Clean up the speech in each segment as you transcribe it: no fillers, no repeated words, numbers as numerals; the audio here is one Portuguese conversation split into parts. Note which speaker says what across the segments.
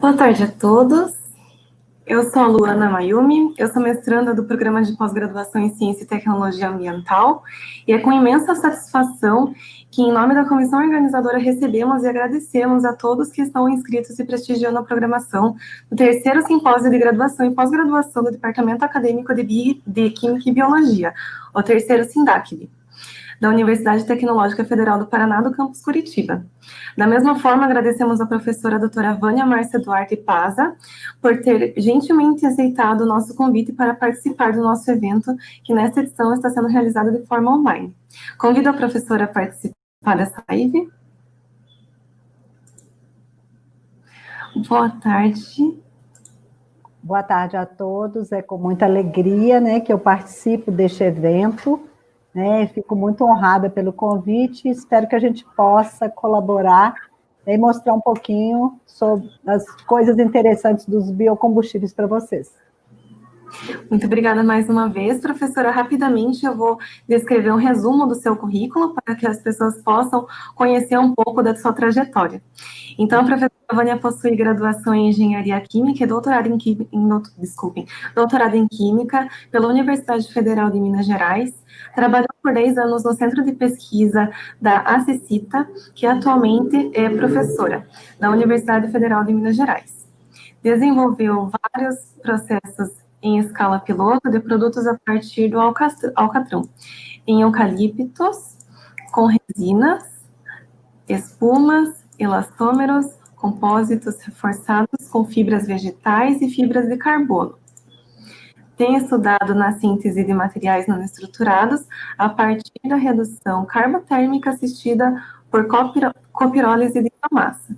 Speaker 1: Boa tarde a todos. Eu sou a Luana Mayumi, eu sou mestranda do Programa de Pós-Graduação em Ciência e Tecnologia Ambiental, e é com imensa satisfação que, em nome da comissão organizadora, recebemos e agradecemos a todos que estão inscritos e prestigiando a programação do terceiro simpósio de graduação e pós-graduação do Departamento Acadêmico de Química e Biologia, o terceiro SINDACB, da Universidade Tecnológica Federal do Paraná, do campus Curitiba. Da mesma forma, agradecemos à professora doutora Vânia Márcia Duarte Paza por ter gentilmente aceitado o nosso convite para participar do nosso evento, que nesta edição está sendo realizado de forma online. Convido a professora a participar dessa live. Boa tarde.
Speaker 2: Boa tarde a todos, é com muita alegria, né, que eu participo deste evento, né, fico muito honrada pelo convite, espero que a gente possa colaborar e mostrar um pouquinho sobre as coisas interessantes dos biocombustíveis para vocês.
Speaker 1: Muito obrigada mais uma vez, professora. Rapidamente eu vou descrever um resumo do seu currículo para que as pessoas possam conhecer um pouco da sua trajetória. Então, a professora Vânia possui graduação em Engenharia Química e doutorado em Química pela Universidade Federal de Minas Gerais. Trabalhou por 10 anos no Centro de Pesquisa da ACECITA, que atualmente é professora da Universidade Federal de Minas Gerais. Desenvolveu vários processos em escala piloto de produtos a partir do alcatrão, em eucaliptos, com resinas, espumas, elastômeros, compósitos reforçados com fibras vegetais e fibras de carbono. Tem estudado na síntese de materiais nanoestruturados a partir da redução carbotérmica assistida por copirólise de biomassa.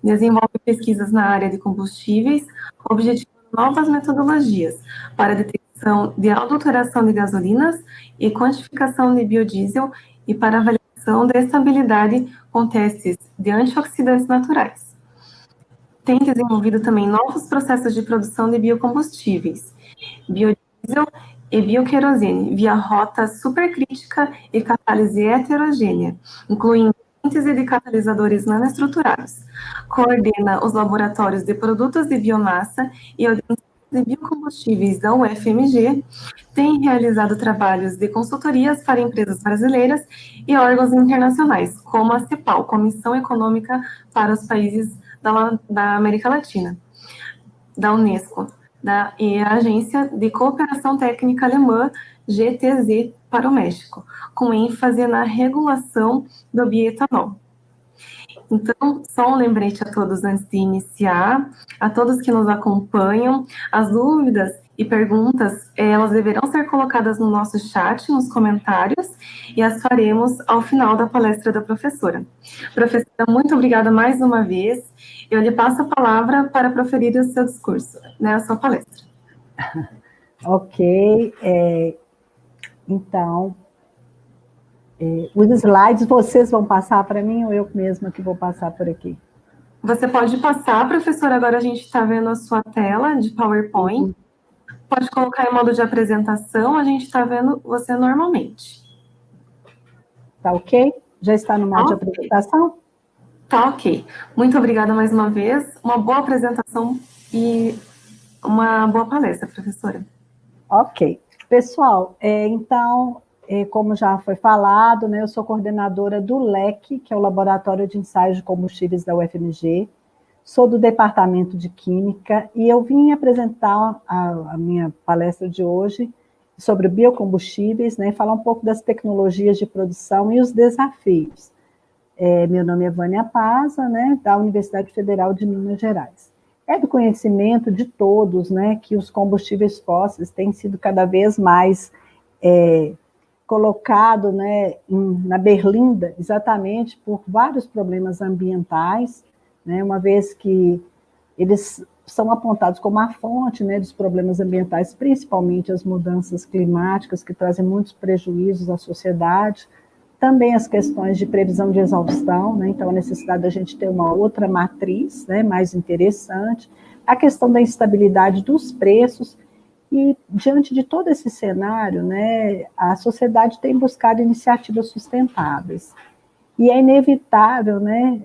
Speaker 1: Desenvolve pesquisas na área de combustíveis, objetivando novas metodologias para detecção de adulteração de gasolinas e quantificação de biodiesel e para avaliação da estabilidade com testes de antioxidantes naturais. Tem desenvolvido também novos processos de produção de biocombustíveis, biodiesel e bioquerosene, via rota supercrítica e catálise heterogênea, incluindo síntese de catalisadores nanoestruturados. Coordena os laboratórios de produtos de biomassa e de biocombustíveis da UFMG, tem realizado trabalhos de consultorias para empresas brasileiras e órgãos internacionais, como a CEPAL, Comissão Econômica para os Países da América Latina, da Unesco, e a Agência de Cooperação Técnica Alemã, GTZ, para o México, com ênfase na regulação do bioetanol. Então, só um lembrete a todos antes de iniciar, a todos que nos acompanham, as dúvidas e perguntas, elas deverão ser colocadas no nosso chat, nos comentários, e as faremos ao final da palestra da professora. Professora, muito obrigada mais uma vez. Eu lhe passo a palavra para proferir o seu discurso, né, a sua palestra.
Speaker 2: Ok, então, os slides vocês vão passar para mim ou eu mesma que vou passar por aqui?
Speaker 1: Você pode passar, professora, agora a gente está vendo a sua tela de PowerPoint. Pode colocar em modo de apresentação, a gente está vendo você normalmente.
Speaker 2: Tá ok? Já está no modo de apresentação?
Speaker 1: Tá ok. Muito obrigada mais uma vez. Uma boa apresentação e uma boa palestra, professora.
Speaker 2: Ok. Pessoal, então, como já foi falado, né, eu sou coordenadora do LEC, que é o Laboratório de Ensaios de Combustíveis da UFMG, sou do Departamento de Química, e eu vim apresentar a minha palestra de hoje sobre biocombustíveis, né, falar um pouco das tecnologias de produção e os desafios. Meu nome é Vânia Paza, né, da Universidade Federal de Minas Gerais. É do conhecimento de todos, né, que os combustíveis fósseis têm sido cada vez mais colocado, né, na berlinda, exatamente por vários problemas ambientais, né, uma vez que eles são apontados como a fonte, né, dos problemas ambientais, principalmente as mudanças climáticas, que trazem muitos prejuízos à sociedade. Também as questões de previsão de exaustão, né, então a necessidade da gente ter uma outra matriz, né, mais interessante. A questão da instabilidade dos preços. E, diante de todo esse cenário, né, a sociedade tem buscado iniciativas sustentáveis. E é inevitável, né,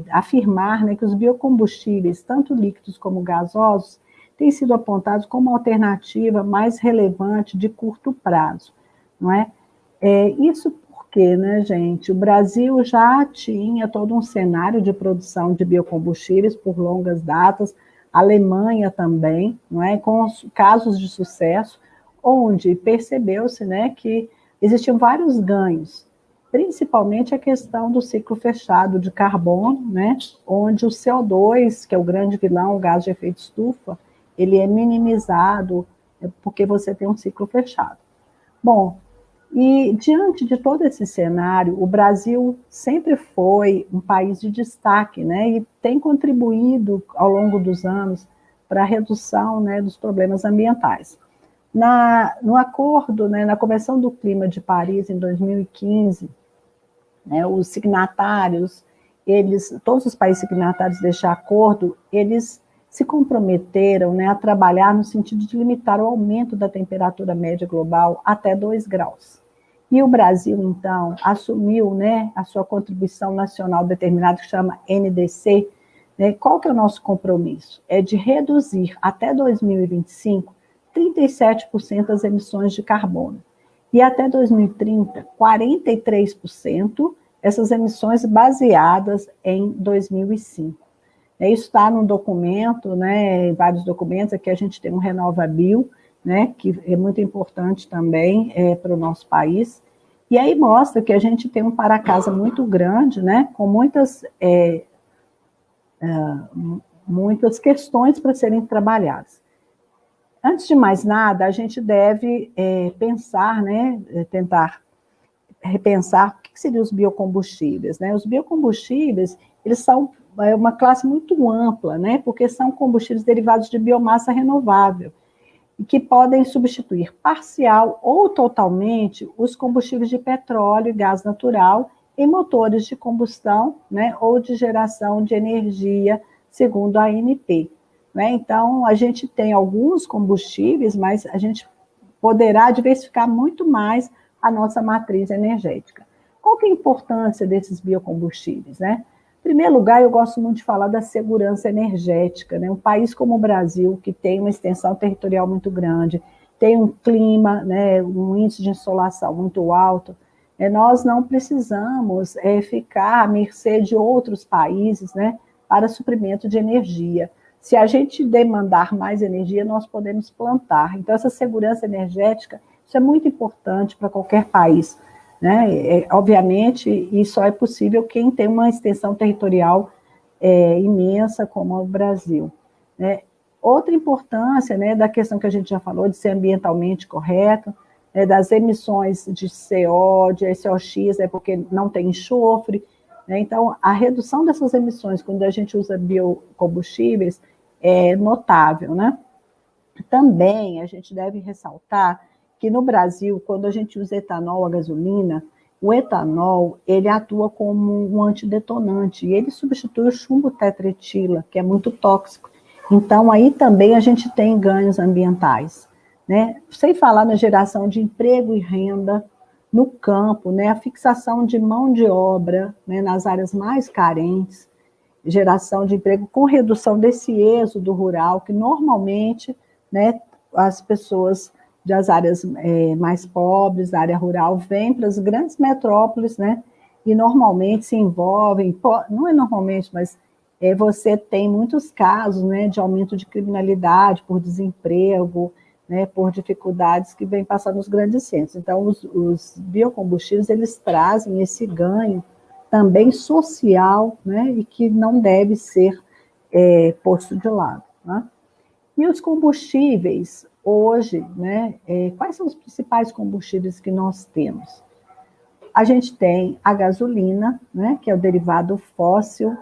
Speaker 2: afirmar, né, que os biocombustíveis, tanto líquidos como gasosos, têm sido apontados como alternativa mais relevante de curto prazo, não é? Isso porque, né, gente, o Brasil já tinha todo um cenário de produção de biocombustíveis por longas datas, a Alemanha também, não é, com casos de sucesso, onde percebeu-se, né, que existiam vários ganhos, principalmente a questão do ciclo fechado de carbono, né, onde o CO2, que é o grande vilão, o gás de efeito estufa, ele é minimizado porque você tem um ciclo fechado. Bom, e diante de todo esse cenário, o Brasil sempre foi um país de destaque, né, e tem contribuído ao longo dos anos para a redução, né, dos problemas ambientais. No acordo, né, na Convenção do Clima de Paris, em 2015, né, os signatários, todos os países signatários deste acordo, eles se comprometeram, né, a trabalhar no sentido de limitar o aumento da temperatura média global até 2 graus. E o Brasil, então, assumiu, né, a sua contribuição nacional determinada, que chama NDC. Né, qual que é o nosso compromisso? É de reduzir até 2025 37% das emissões de carbono. E até 2030, 43% essas emissões baseadas em 2005. Isso está num documento, né, em vários documentos. Aqui a gente tem um RenovaBio, né, que é muito importante também para o nosso país. E aí mostra que a gente tem um para-casa muito grande, né, com muitas questões para serem trabalhadas. Antes de mais nada, a gente deve pensar, né, tentar repensar o que seriam os biocombustíveis, né? Os biocombustíveis, eles são uma classe muito ampla, né? Porque são combustíveis derivados de biomassa renovável e que podem substituir parcial ou totalmente os combustíveis de petróleo e gás natural em motores de combustão, né? Ou de geração de energia, segundo a ANP. Né? Então, a gente tem alguns combustíveis, mas a gente poderá diversificar muito mais a nossa matriz energética. Qual que é a importância desses biocombustíveis? Né? Em primeiro lugar, eu gosto muito de falar da segurança energética. Né? Um país como o Brasil, que tem uma extensão territorial muito grande, tem um clima, né, um índice de insolação muito alto, nós não precisamos ficar à mercê de outros países, né, para suprimento de energia. Se a gente demandar mais energia, nós podemos plantar. Então, essa segurança energética, isso é muito importante para qualquer país. Né? Obviamente, isso só é possível quem tem uma extensão territorial imensa, como o Brasil. Né? Outra importância, né, da questão que a gente já falou, de ser ambientalmente correto, das emissões de CO, de SOX, porque não tem enxofre. Né? Então, a redução dessas emissões, quando a gente usa biocombustíveis, é notável, né? Também a gente deve ressaltar que no Brasil, quando a gente usa etanol, a gasolina, o etanol, ele atua como um antidetonante, e ele substitui o chumbo tetretila, que é muito tóxico. Então, aí também a gente tem ganhos ambientais, né? Sem falar na geração de emprego e renda no campo, né? A fixação de mão de obra, né, nas áreas mais carentes, geração de emprego com redução desse êxodo rural, que normalmente, né, as pessoas das áreas mais pobres, da área rural, vêm para as grandes metrópoles, né, e normalmente se envolvem, não é normalmente, mas você tem muitos casos, né, de aumento de criminalidade por desemprego, né, por dificuldades que vêm passando nos grandes centros. Então, os biocombustíveis, eles trazem esse ganho também social, né, e que não deve ser posto de lado. Né? E os combustíveis, hoje, né, quais são os principais combustíveis que nós temos? A gente tem a gasolina, né, que é o derivado fóssil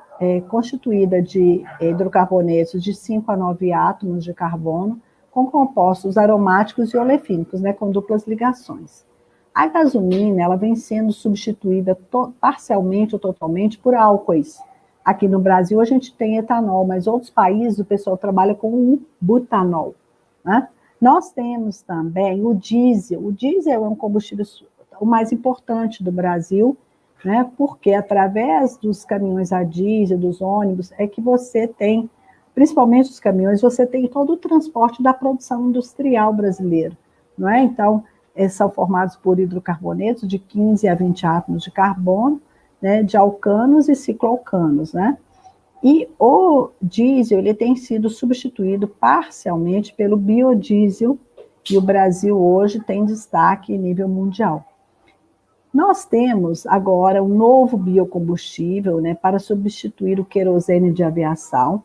Speaker 2: constituída de hidrocarbonetos de 5 a 9 átomos de carbono, com compostos aromáticos e olefínicos, né, com duplas ligações. A gasolina, ela vem sendo substituída parcialmente ou totalmente por álcoois. Aqui no Brasil a gente tem etanol, mas outros países o pessoal trabalha com o butanol, né? Nós temos também o diesel. O diesel é um combustível o mais importante do Brasil, né? Porque através dos caminhões a diesel, dos ônibus, é que você tem, principalmente os caminhões, você tem todo o transporte da produção industrial brasileira, não é? Então, são formados por hidrocarbonetos de 15 a 20 átomos de carbono, né, de alcanos e cicloalcanos, né? E o diesel, ele tem sido substituído parcialmente pelo biodiesel, e o Brasil hoje tem destaque em nível mundial. Nós temos agora um novo biocombustível, né, para substituir o querosene de aviação,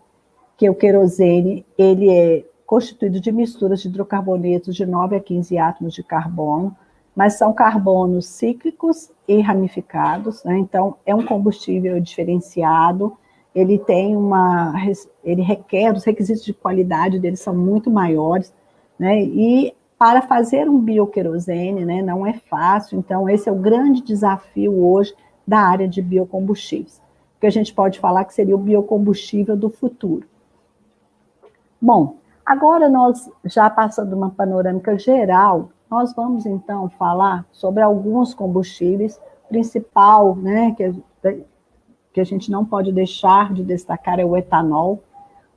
Speaker 2: que o querosene, ele é constituído de misturas de hidrocarbonetos de 9 a 15 átomos de carbono, mas são carbonos cíclicos e ramificados, né? Então é um combustível diferenciado, ele requer, os requisitos de qualidade dele são muito maiores, né? E para fazer um bioquerosene, né, não é fácil, então esse é o grande desafio hoje da área de biocombustíveis, que a gente pode falar que seria o biocombustível do futuro. Bom, agora nós, já passando uma panorâmica geral, nós vamos então falar sobre alguns combustíveis, principal, né, que a gente não pode deixar de destacar é o etanol.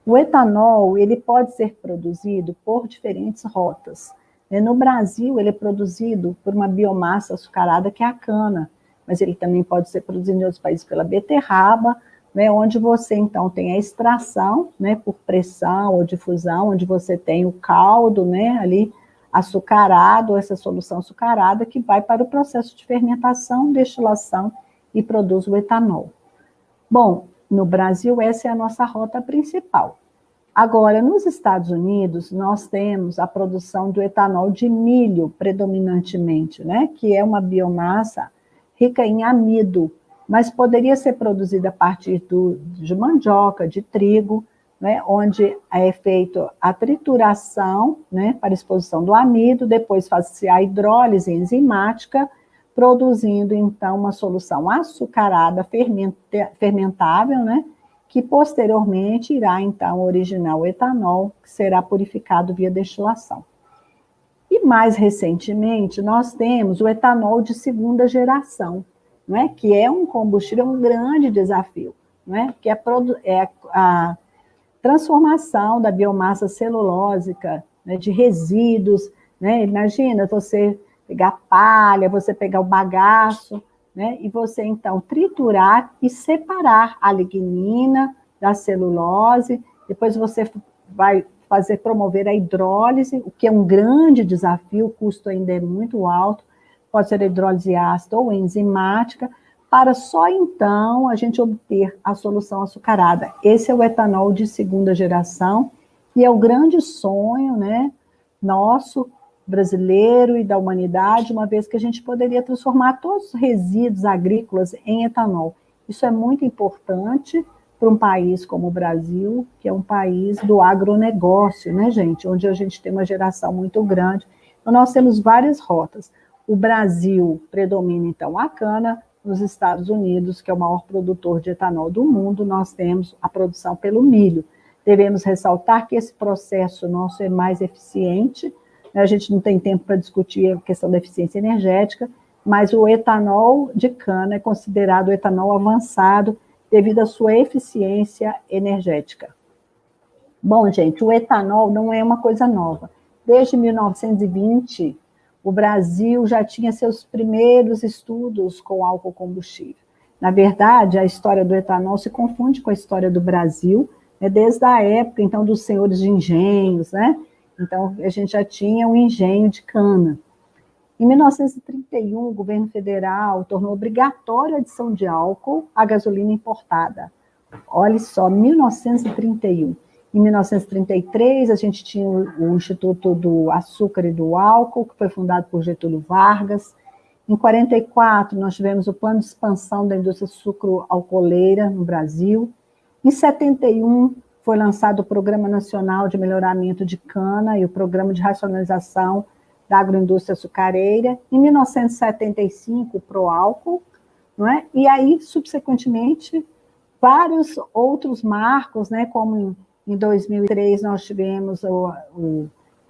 Speaker 2: O etanol, ele pode ser produzido por diferentes rotas. No Brasil, ele é produzido por uma biomassa açucarada que é a cana, mas ele também pode ser produzido em outros países pela beterraba, né, onde você, então, tem a extração, né, por pressão ou difusão, onde você tem o caldo, né, ali, açucarado, essa solução açucarada, que vai para o processo de fermentação, destilação e produz o etanol. Bom, no Brasil, essa é a nossa rota principal. Agora, nos Estados Unidos, nós temos a produção do etanol de milho, predominantemente, né, que é uma biomassa rica em amido, mas poderia ser produzida a partir de mandioca, de trigo, né, onde é feita a trituração, né, para exposição do amido, depois faz-se a hidrólise enzimática, produzindo, então, uma solução açucarada fermentável, né, que posteriormente irá, então, originar o etanol, que será purificado via destilação. E mais recentemente, nós temos o etanol de segunda geração, né, que é um combustível, um grande desafio, né, que é a transformação da biomassa celulósica, né, de resíduos, né, imagina você pegar palha, você pegar o bagaço, né, e você então triturar e separar a lignina da celulose, depois você vai promover a hidrólise, o que é um grande desafio, o custo ainda é muito alto, pode ser a hidrólise ácida ou enzimática, para só então a gente obter a solução açucarada. Esse é o etanol de segunda geração, e é o grande sonho, né, nosso, brasileiro e da humanidade, uma vez que a gente poderia transformar todos os resíduos agrícolas em etanol. Isso é muito importante para um país como o Brasil, que é um país do agronegócio, né, gente, onde a gente tem uma geração muito grande. Então, nós temos várias rotas. O Brasil predomina, então, a cana. Nos Estados Unidos, que é o maior produtor de etanol do mundo, nós temos a produção pelo milho. Devemos ressaltar que esse processo nosso é mais eficiente, né? A gente não tem tempo para discutir a questão da eficiência energética, mas o etanol de cana é considerado o etanol avançado devido à sua eficiência energética. Bom, gente, o etanol não é uma coisa nova. Desde 1920, o Brasil já tinha seus primeiros estudos com álcool combustível. Na verdade, a história do etanol se confunde com a história do Brasil, né, desde a época, então, dos senhores de engenhos, né? Então, a gente já tinha um engenho de cana. Em 1931, o governo federal tornou obrigatória a adição de álcool à gasolina importada. Olha só, 1931. Em 1933, a gente tinha o Instituto do Açúcar e do Álcool, que foi fundado por Getúlio Vargas. Em 1944, nós tivemos o plano de expansão da indústria sucro-alcooleira no Brasil. Em 71, foi lançado o Programa Nacional de Melhoramento de Cana e o Programa de Racionalização da Agroindústria Açucareira. Em 1975, o Proálcool, não é? E aí, subsequentemente, vários outros marcos, né, como em 2003 nós tivemos o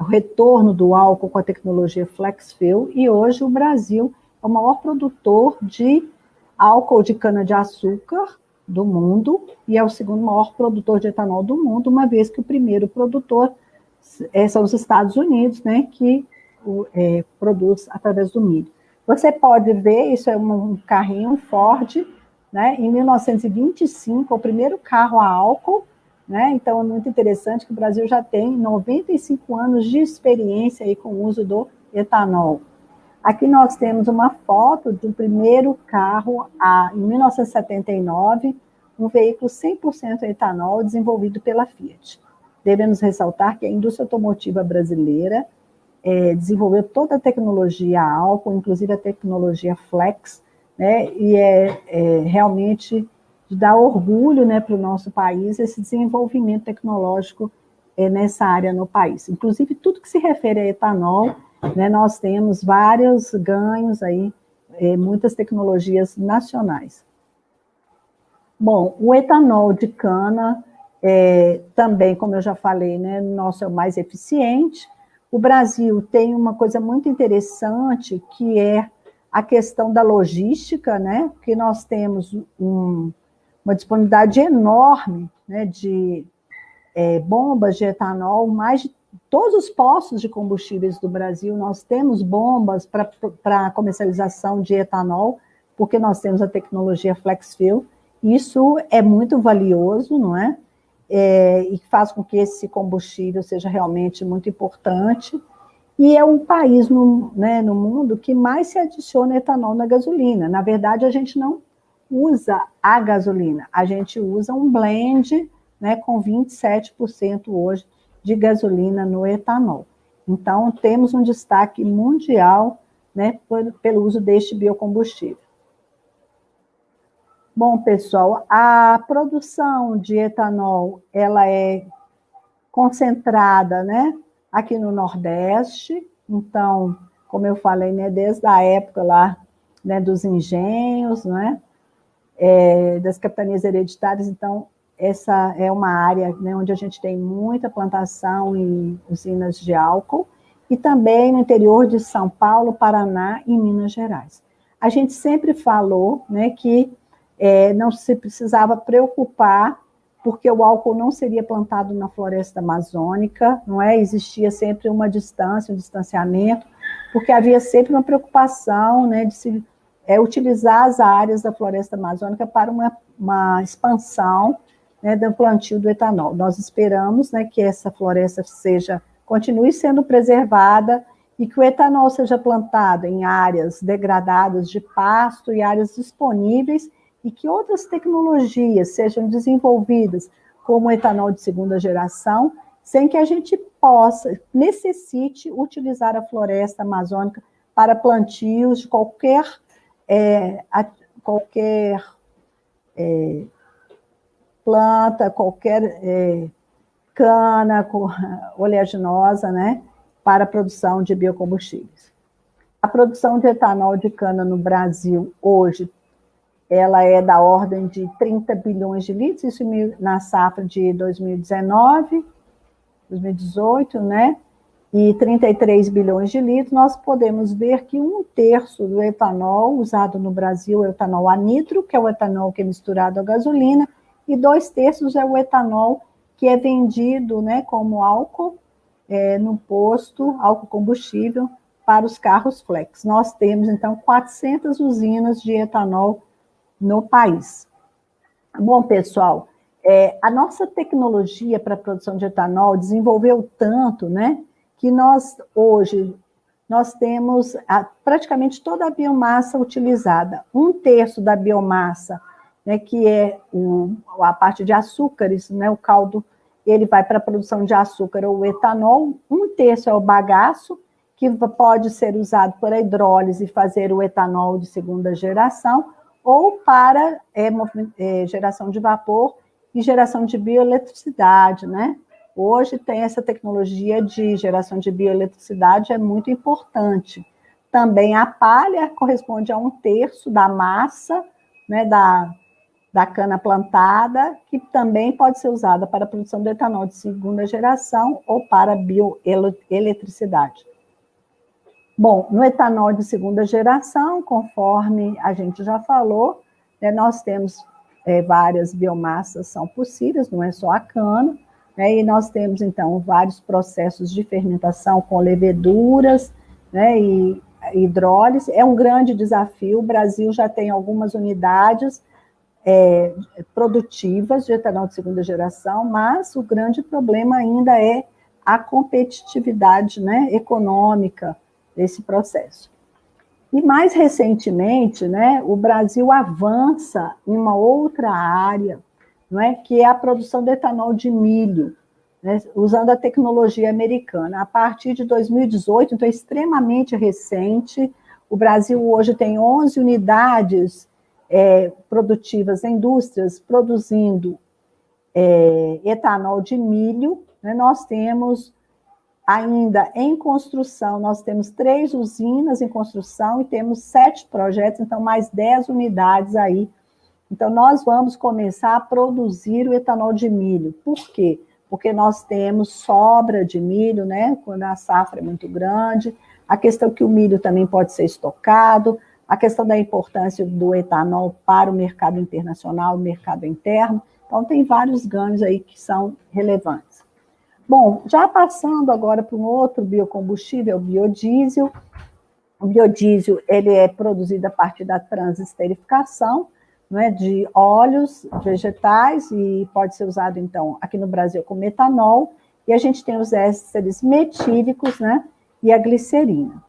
Speaker 2: retorno do álcool com a tecnologia FlexFill, e hoje o Brasil é o maior produtor de álcool de cana-de-açúcar do mundo e é o segundo maior produtor de etanol do mundo, uma vez que o primeiro produtor são os Estados Unidos, né, que produz através do milho. Você pode ver, isso é um carrinho Ford, né, em 1925, o primeiro carro a álcool, né, então é muito interessante que o Brasil já tem 95 anos de experiência aí com o uso do etanol. Aqui nós temos uma foto do primeiro carro, em 1979, um veículo 100% etanol desenvolvido pela Fiat. Devemos ressaltar que a indústria automotiva brasileira desenvolveu toda a tecnologia a álcool, inclusive a tecnologia Flex, né, e realmente dá orgulho, né, para o nosso país esse desenvolvimento tecnológico nessa área no país. Inclusive, tudo que se refere a etanol, né, nós temos vários ganhos aí, muitas tecnologias nacionais. Bom, o etanol de cana, também, como eu já falei, né, nosso é o mais eficiente. O Brasil tem uma coisa muito interessante, que é a questão da logística, né, porque nós temos uma disponibilidade enorme, né, de bombas de etanol, mais de todos os postos de combustíveis do Brasil, nós temos bombas para comercialização de etanol, porque nós temos a tecnologia FlexFill. Isso é muito valioso, não é? E faz com que esse combustível seja realmente muito importante. E é um país no mundo que mais se adiciona etanol na gasolina. Na verdade, a gente não usa a gasolina, a gente usa um blend, né, com 27% hoje de gasolina no etanol. Então, temos um destaque mundial, né, pelo uso deste biocombustível. Bom, pessoal, a produção de etanol, ela é concentrada, né, aqui no Nordeste. Então, como eu falei, né, desde a época lá, né, dos engenhos, né, das capitanias hereditárias. Então, essa é uma área, né, onde a gente tem muita plantação e usinas de álcool, e também no interior de São Paulo, Paraná e Minas Gerais. A gente sempre falou, né, que não se precisava preocupar, porque o álcool não seria plantado na floresta amazônica, não é? Existia sempre uma distância, um distanciamento, porque havia sempre uma preocupação, né, de se utilizar as áreas da floresta amazônica para uma expansão, né, do plantio do etanol. Nós esperamos, né, que essa floresta continue sendo preservada e que o etanol seja plantado em áreas degradadas de pasto e áreas disponíveis, e que outras tecnologias sejam desenvolvidas, como o etanol de segunda geração, sem que a gente necessite utilizar a floresta amazônica para plantios de qualquer planta, qualquer cana oleaginosa, né, para a produção de biocombustíveis. A produção de etanol de cana no Brasil hoje, ela é da ordem de 30 bilhões de litros, isso na safra de 2019, 2018, né? E 33 bilhões de litros. Nós podemos ver que 1/3 do etanol usado no Brasil é o etanol anidro, que é o etanol que é misturado à gasolina, e 2/3 é o etanol que é vendido, né, como álcool no posto, álcool combustível, para os carros flex. Nós temos, então, 400 usinas de etanol no país. Bom, pessoal, a nossa tecnologia para a produção de etanol desenvolveu tanto, né, que hoje nós temos praticamente toda a biomassa utilizada. 1/3 da biomassa, né, que é a parte de açúcares, né, o caldo, ele vai para a produção de açúcar ou etanol. 1/3 é o bagaço, que pode ser usado por a hidrólise e fazer o etanol de segunda geração, ou para geração de vapor e geração de bioeletricidade, né? Hoje tem essa tecnologia de geração de bioeletricidade, é muito importante. Também a palha corresponde a 1/3 da massa, né, da cana plantada, que também pode ser usada para a produção de etanol de segunda geração ou para bioeletricidade. Bom, no etanol de segunda geração, conforme a gente já falou, né, nós temos várias biomassas são possíveis, não é só a cana, né, e nós temos, então, vários processos de fermentação com leveduras, né, e hidrólise. É um grande desafio, o Brasil já tem algumas unidades produtivas de etanol de segunda geração, mas o grande problema ainda é a competitividade, né, econômica desse processo. E mais recentemente, né, o Brasil avança em uma outra área, não é, que é a produção de etanol de milho, né, usando a tecnologia americana. A partir de 2018, então é extremamente recente, o Brasil hoje tem 11 unidades produtivas, indústrias produzindo etanol de milho, né, nós temos ainda em construção, nós temos 3 usinas em construção e temos 7 projetos, então mais 10 unidades aí. Então, nós vamos começar a produzir o etanol de milho. Por quê? Porque nós temos sobra de milho, né? Quando a safra é muito grande, a questão que o milho também pode ser estocado, a questão da importância do etanol para o mercado internacional, o mercado interno. Então, tem vários ganhos aí que são relevantes. Bom, já passando agora para um outro biocombustível, o biodiesel. O biodiesel, ele é produzido a partir da transesterificação, né, de óleos vegetais e pode ser usado, então, aqui no Brasil como etanol. E a gente tem os ésteres metílicos, né, e a glicerina.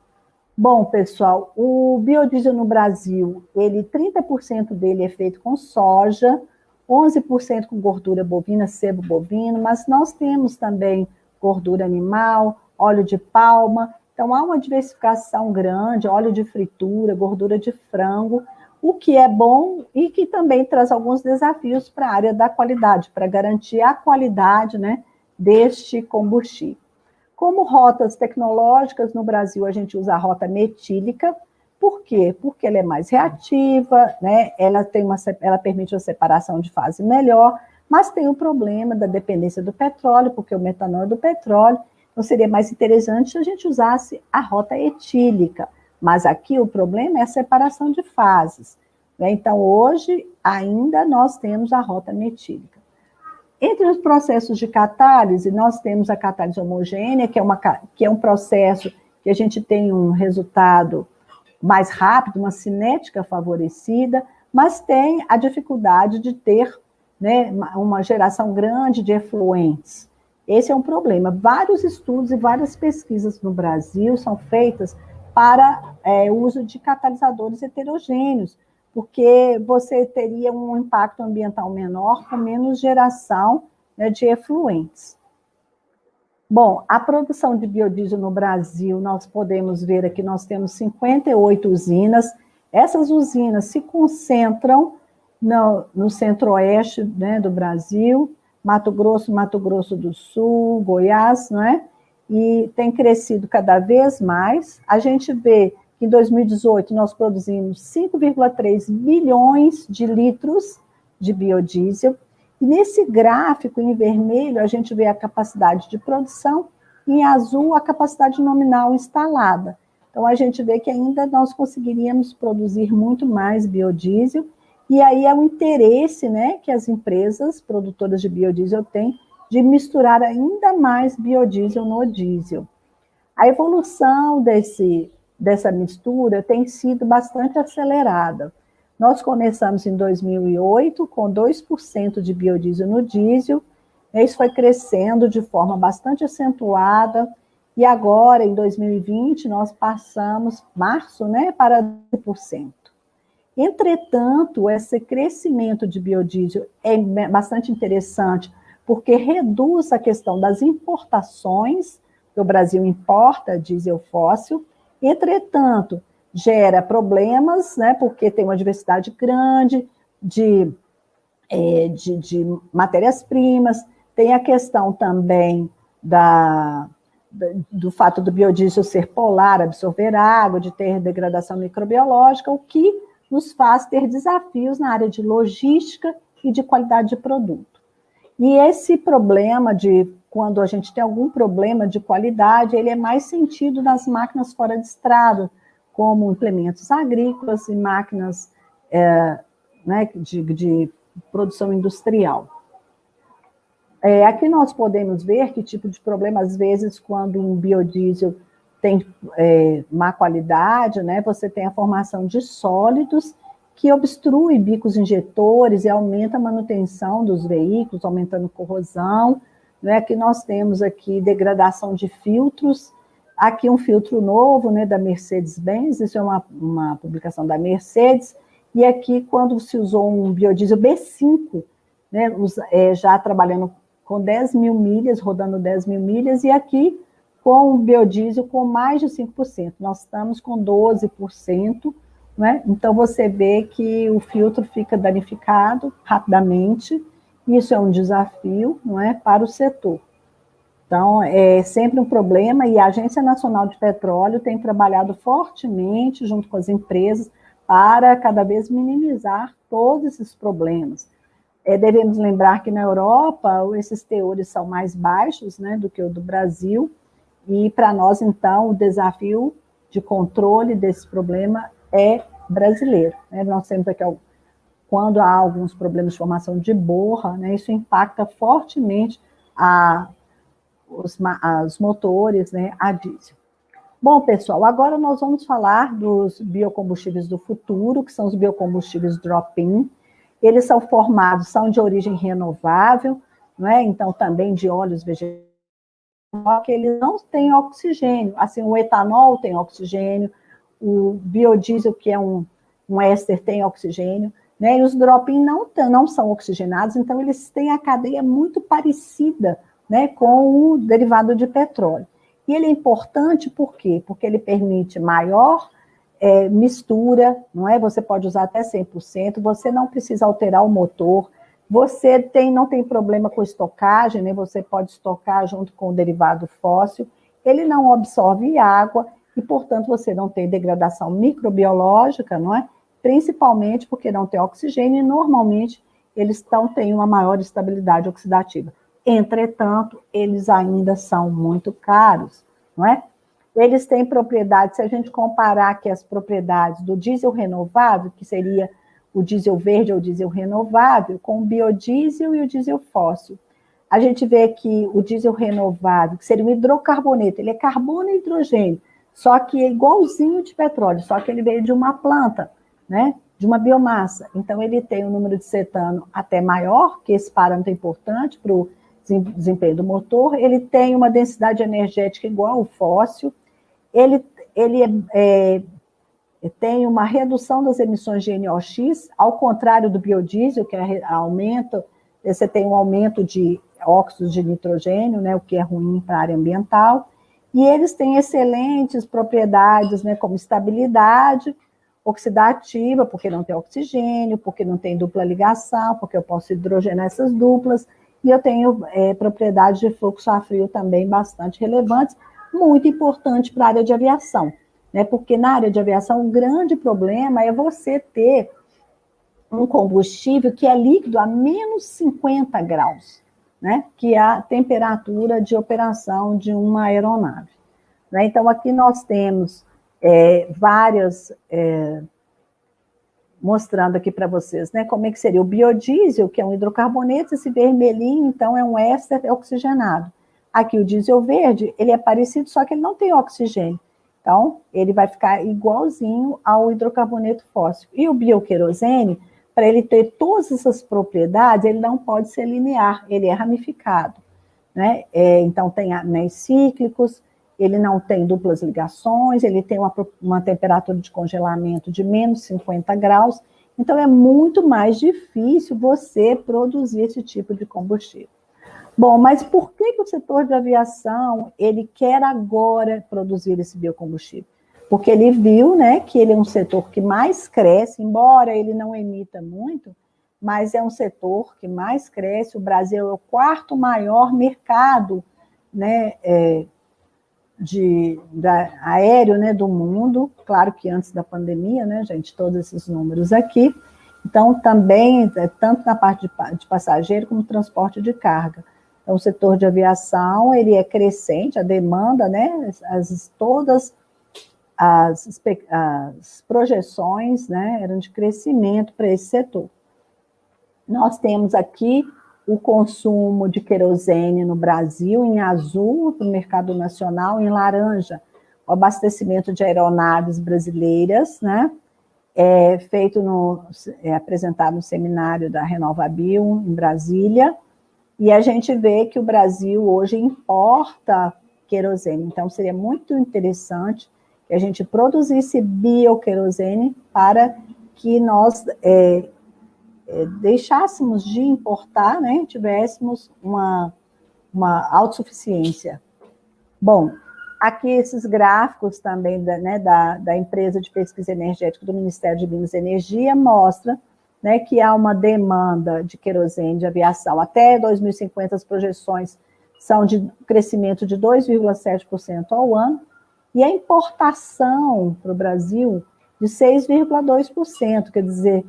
Speaker 2: Bom, pessoal, o biodiesel no Brasil, 30% dele é feito com soja, 11% com gordura bovina, sebo bovino, mas nós temos também gordura animal, óleo de palma, então há uma diversificação grande, óleo de fritura, gordura de frango, o que é bom e que também traz alguns desafios para a área da qualidade, para garantir a qualidade, né, deste combustível. Como rotas tecnológicas, no Brasil a gente usa a rota metílica. Por quê? Porque ela é mais reativa, né? Ela permite uma separação de fase melhor, mas tem o problema da dependência do petróleo, porque o metanol é do petróleo, então seria mais interessante se a gente usasse a rota etílica, mas aqui o problema é a separação de fases, né? Então, hoje, ainda nós temos a rota metílica. Entre os processos de catálise, nós temos a catálise homogênea, que é um processo que a gente tem um resultado mais rápido, uma cinética favorecida, mas tem a dificuldade de ter, né, uma geração grande de efluentes. Esse é um problema. Vários estudos e várias pesquisas no Brasil são feitas para o uso de catalisadores heterogêneos, porque você teria um impacto ambiental menor com menos geração, né, de efluentes. Bom, a produção de biodiesel no Brasil, nós podemos ver aqui, nós temos 58 usinas. Essas usinas se concentram no centro-oeste, né, do Brasil, Mato Grosso do Sul, Goiás, não é? E tem crescido cada vez mais. A gente vê que em 2018 nós produzimos 5,3 bilhões de litros de biodiesel. E nesse gráfico, em vermelho, a gente vê a capacidade de produção, e em azul, a capacidade nominal instalada. Então, a gente vê que ainda nós conseguiríamos produzir muito mais biodiesel, e aí é o interesse, né, que as empresas produtoras de biodiesel têm de misturar ainda mais biodiesel no diesel. A evolução dessa mistura tem sido bastante acelerada. Nós começamos em 2008 com 2% de biodiesel no diesel, isso foi crescendo de forma bastante acentuada, e agora, em 2020, nós passamos, março, né, para 10%. Entretanto, esse crescimento de biodiesel é bastante interessante, porque reduz a questão das importações, que o Brasil importa diesel fóssil, entretanto, gera problemas, né, porque tem uma diversidade grande de de matérias-primas, tem a questão também do fato do biodiesel ser polar, absorver água, de ter degradação microbiológica, o que nos faz ter desafios na área de logística e de qualidade de produto. E esse problema quando a gente tem algum problema de qualidade, ele é mais sentido nas máquinas fora de estrada, como implementos agrícolas e máquinas né, de produção industrial. Aqui nós podemos ver que tipo de problema, às vezes, quando um biodiesel tem má qualidade, né, você tem a formação de sólidos que obstrui bicos injetores e aumenta a manutenção dos veículos, aumentando corrosão. Né? Aqui nós temos aqui degradação de filtros, aqui um filtro novo, né, da Mercedes-Benz, isso é uma publicação da Mercedes, e aqui quando se usou um biodiesel B5, né, já trabalhando com 10 mil milhas, rodando 10 mil milhas, e aqui com o biodiesel com mais de 5%, nós estamos com 12%, né? Então você vê que o filtro fica danificado rapidamente, isso é um desafio, não é, para o setor. Então, é sempre um problema, e a Agência Nacional de Petróleo tem trabalhado fortemente junto com as empresas para cada vez minimizar todos esses problemas. Devemos lembrar que na Europa esses teores são mais baixos, né, do que o do Brasil, e para nós, então, o desafio de controle desse problema é brasileiro. Né? Nós temos aqui, quando há alguns problemas de formação de borra, né, isso impacta fortemente os motores, né, a diesel. Bom, pessoal, agora nós vamos falar dos biocombustíveis do futuro, que são os biocombustíveis drop-in. Eles são de origem renovável, né, então também de óleos vegetais, que eles não têm oxigênio. Assim, o etanol tem oxigênio, o biodiesel, que é um éster, tem oxigênio, né? E os drop-in não são oxigenados, então eles têm a cadeia muito parecida, né, com o derivado de petróleo. E ele é importante por quê? Porque ele permite maior mistura, não é? Você pode usar até 100%, você não precisa alterar o motor, você não tem problema com estocagem, né? Você pode estocar junto com o derivado fóssil, ele não absorve água e, portanto, você não tem degradação microbiológica, não é? Principalmente porque não tem oxigênio e, normalmente, eles têm uma maior estabilidade oxidativa. Entretanto, eles ainda são muito caros, não é? Eles têm propriedades, se a gente comparar aqui as propriedades do diesel renovável, que seria o diesel verde ou o diesel renovável, com o biodiesel e o diesel fóssil. A gente vê que o diesel renovável, que seria um hidrocarboneto, ele é carbono e hidrogênio, só que é igualzinho de petróleo, só que ele veio de uma planta, né, de uma biomassa. Então, ele tem um número de cetano até maior, que esse parâmetro é importante para o desempenho do motor, ele tem uma densidade energética igual ao fóssil, ele tem uma redução das emissões de NOx, ao contrário do biodiesel, que aumenta, você tem um aumento de óxidos de nitrogênio, né, o que é ruim para a área ambiental, e eles têm excelentes propriedades, né, como estabilidade oxidativa, porque não tem oxigênio, porque não tem dupla ligação, porque eu posso hidrogenar essas duplas, e eu tenho propriedades de fluxo a frio também bastante relevantes, muito importante para a área de aviação, né? Porque na área de aviação o grande problema é você ter um combustível que é líquido a menos 50 graus, né? Que é a temperatura de operação de uma aeronave. Né? Então, aqui nós temos várias... mostrando aqui para vocês, né, como é que seria o biodiesel, que é um hidrocarboneto, esse vermelhinho, então, é um éster oxigenado. Aqui o diesel verde, ele é parecido, só que ele não tem oxigênio. Então, ele vai ficar igualzinho ao hidrocarboneto fóssil. E o bioquerosene, para ele ter todas essas propriedades, ele não pode ser linear, ele é ramificado. Né? Então, tem anéis cíclicos, ele não tem duplas ligações, ele tem uma temperatura de congelamento de menos 50 graus, então é muito mais difícil você produzir esse tipo de combustível. Bom, mas por que o setor de aviação, ele quer agora produzir esse biocombustível? Porque ele viu, né, que ele é um setor que mais cresce, embora ele não emita muito, mas é um setor que mais cresce. O Brasil é o quarto maior mercado, né, aéreo, né, do mundo, claro que antes da pandemia, né, gente, todos esses números aqui. Então, também, tanto na parte de passageiro como transporte de carga. Então, o setor de aviação, ele é crescente, a demanda, né, todas as projeções, né, eram de crescimento para esse setor. Nós temos aqui o consumo de querosene no Brasil, em azul, para o mercado nacional, em laranja, o abastecimento de aeronaves brasileiras, né, apresentado no seminário da RenovaBio, em Brasília, e a gente vê que o Brasil hoje importa querosene. Então, seria muito interessante que a gente produzisse bioquerosene para que nós deixássemos de importar, né, tivéssemos uma autossuficiência. Bom, aqui esses gráficos também da empresa de pesquisa energética do Ministério de Minas e Energia mostram, né, que há uma demanda de querosene de aviação. Até 2050 as projeções são de crescimento de 2,7% ao ano, e a importação para o Brasil de 6,2%, quer dizer,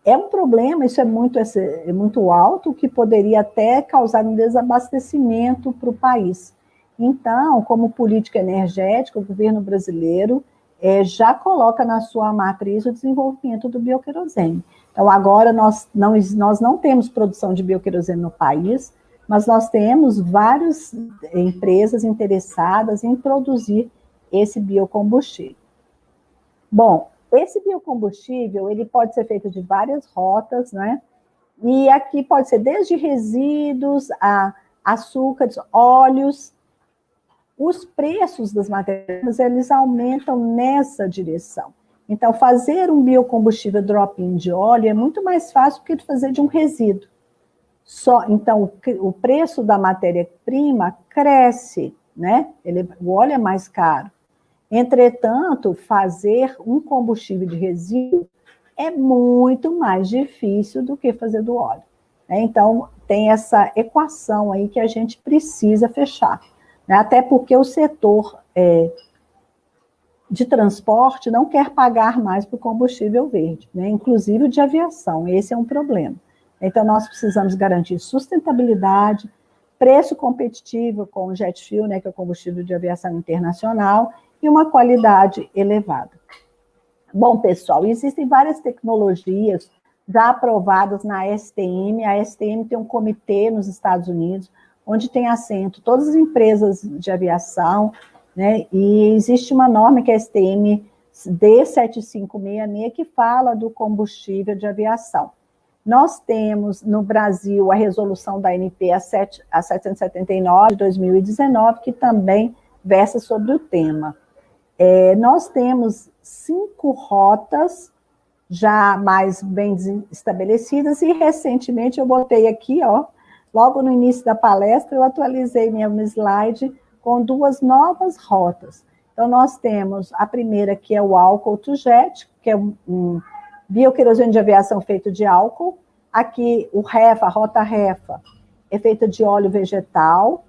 Speaker 2: é um problema, isso é muito alto, que poderia até causar um desabastecimento para o país. Então, como política energética, o governo brasileiro já coloca na sua matriz o desenvolvimento do bioquerosene. Então, agora nós não temos produção de bioquerosene no país, mas nós temos várias empresas interessadas em produzir esse biocombustível. Bom, esse biocombustível, ele pode ser feito de várias rotas, né? E aqui pode ser desde resíduos, a açúcares, óleos. Os preços das matérias, eles aumentam nessa direção. Então, fazer um biocombustível drop-in de óleo é muito mais fácil do que fazer de um resíduo. Então, o preço da matéria-prima cresce, né? O óleo é mais caro. Entretanto, fazer um combustível de resíduo é muito mais difícil do que fazer do óleo, né? Então, tem essa equação aí que a gente precisa fechar, né? Até porque o setor de transporte não quer pagar mais por combustível verde, né? Inclusive o de aviação, esse é um problema. Então, nós precisamos garantir sustentabilidade, preço competitivo com o jet fuel, né, que é o combustível de aviação internacional, e uma qualidade elevada. Bom, pessoal, existem várias tecnologias já aprovadas na STM. A STM tem um comitê nos Estados Unidos, onde tem assento todas as empresas de aviação, né? E existe uma norma que é a STM D7566, que fala do combustível de aviação. Nós temos no Brasil a resolução da ANP a 779 de 2019, que também versa sobre o tema. Nós temos 5 rotas já mais bem estabelecidas, e recentemente eu botei aqui, ó, logo no início da palestra, eu atualizei meu slide com 2 novas rotas. Então, nós temos a primeira, que é o álcool to jet, que é um bioquerosene de aviação feito de álcool. Aqui, a rota REFA, é feita de óleo vegetal.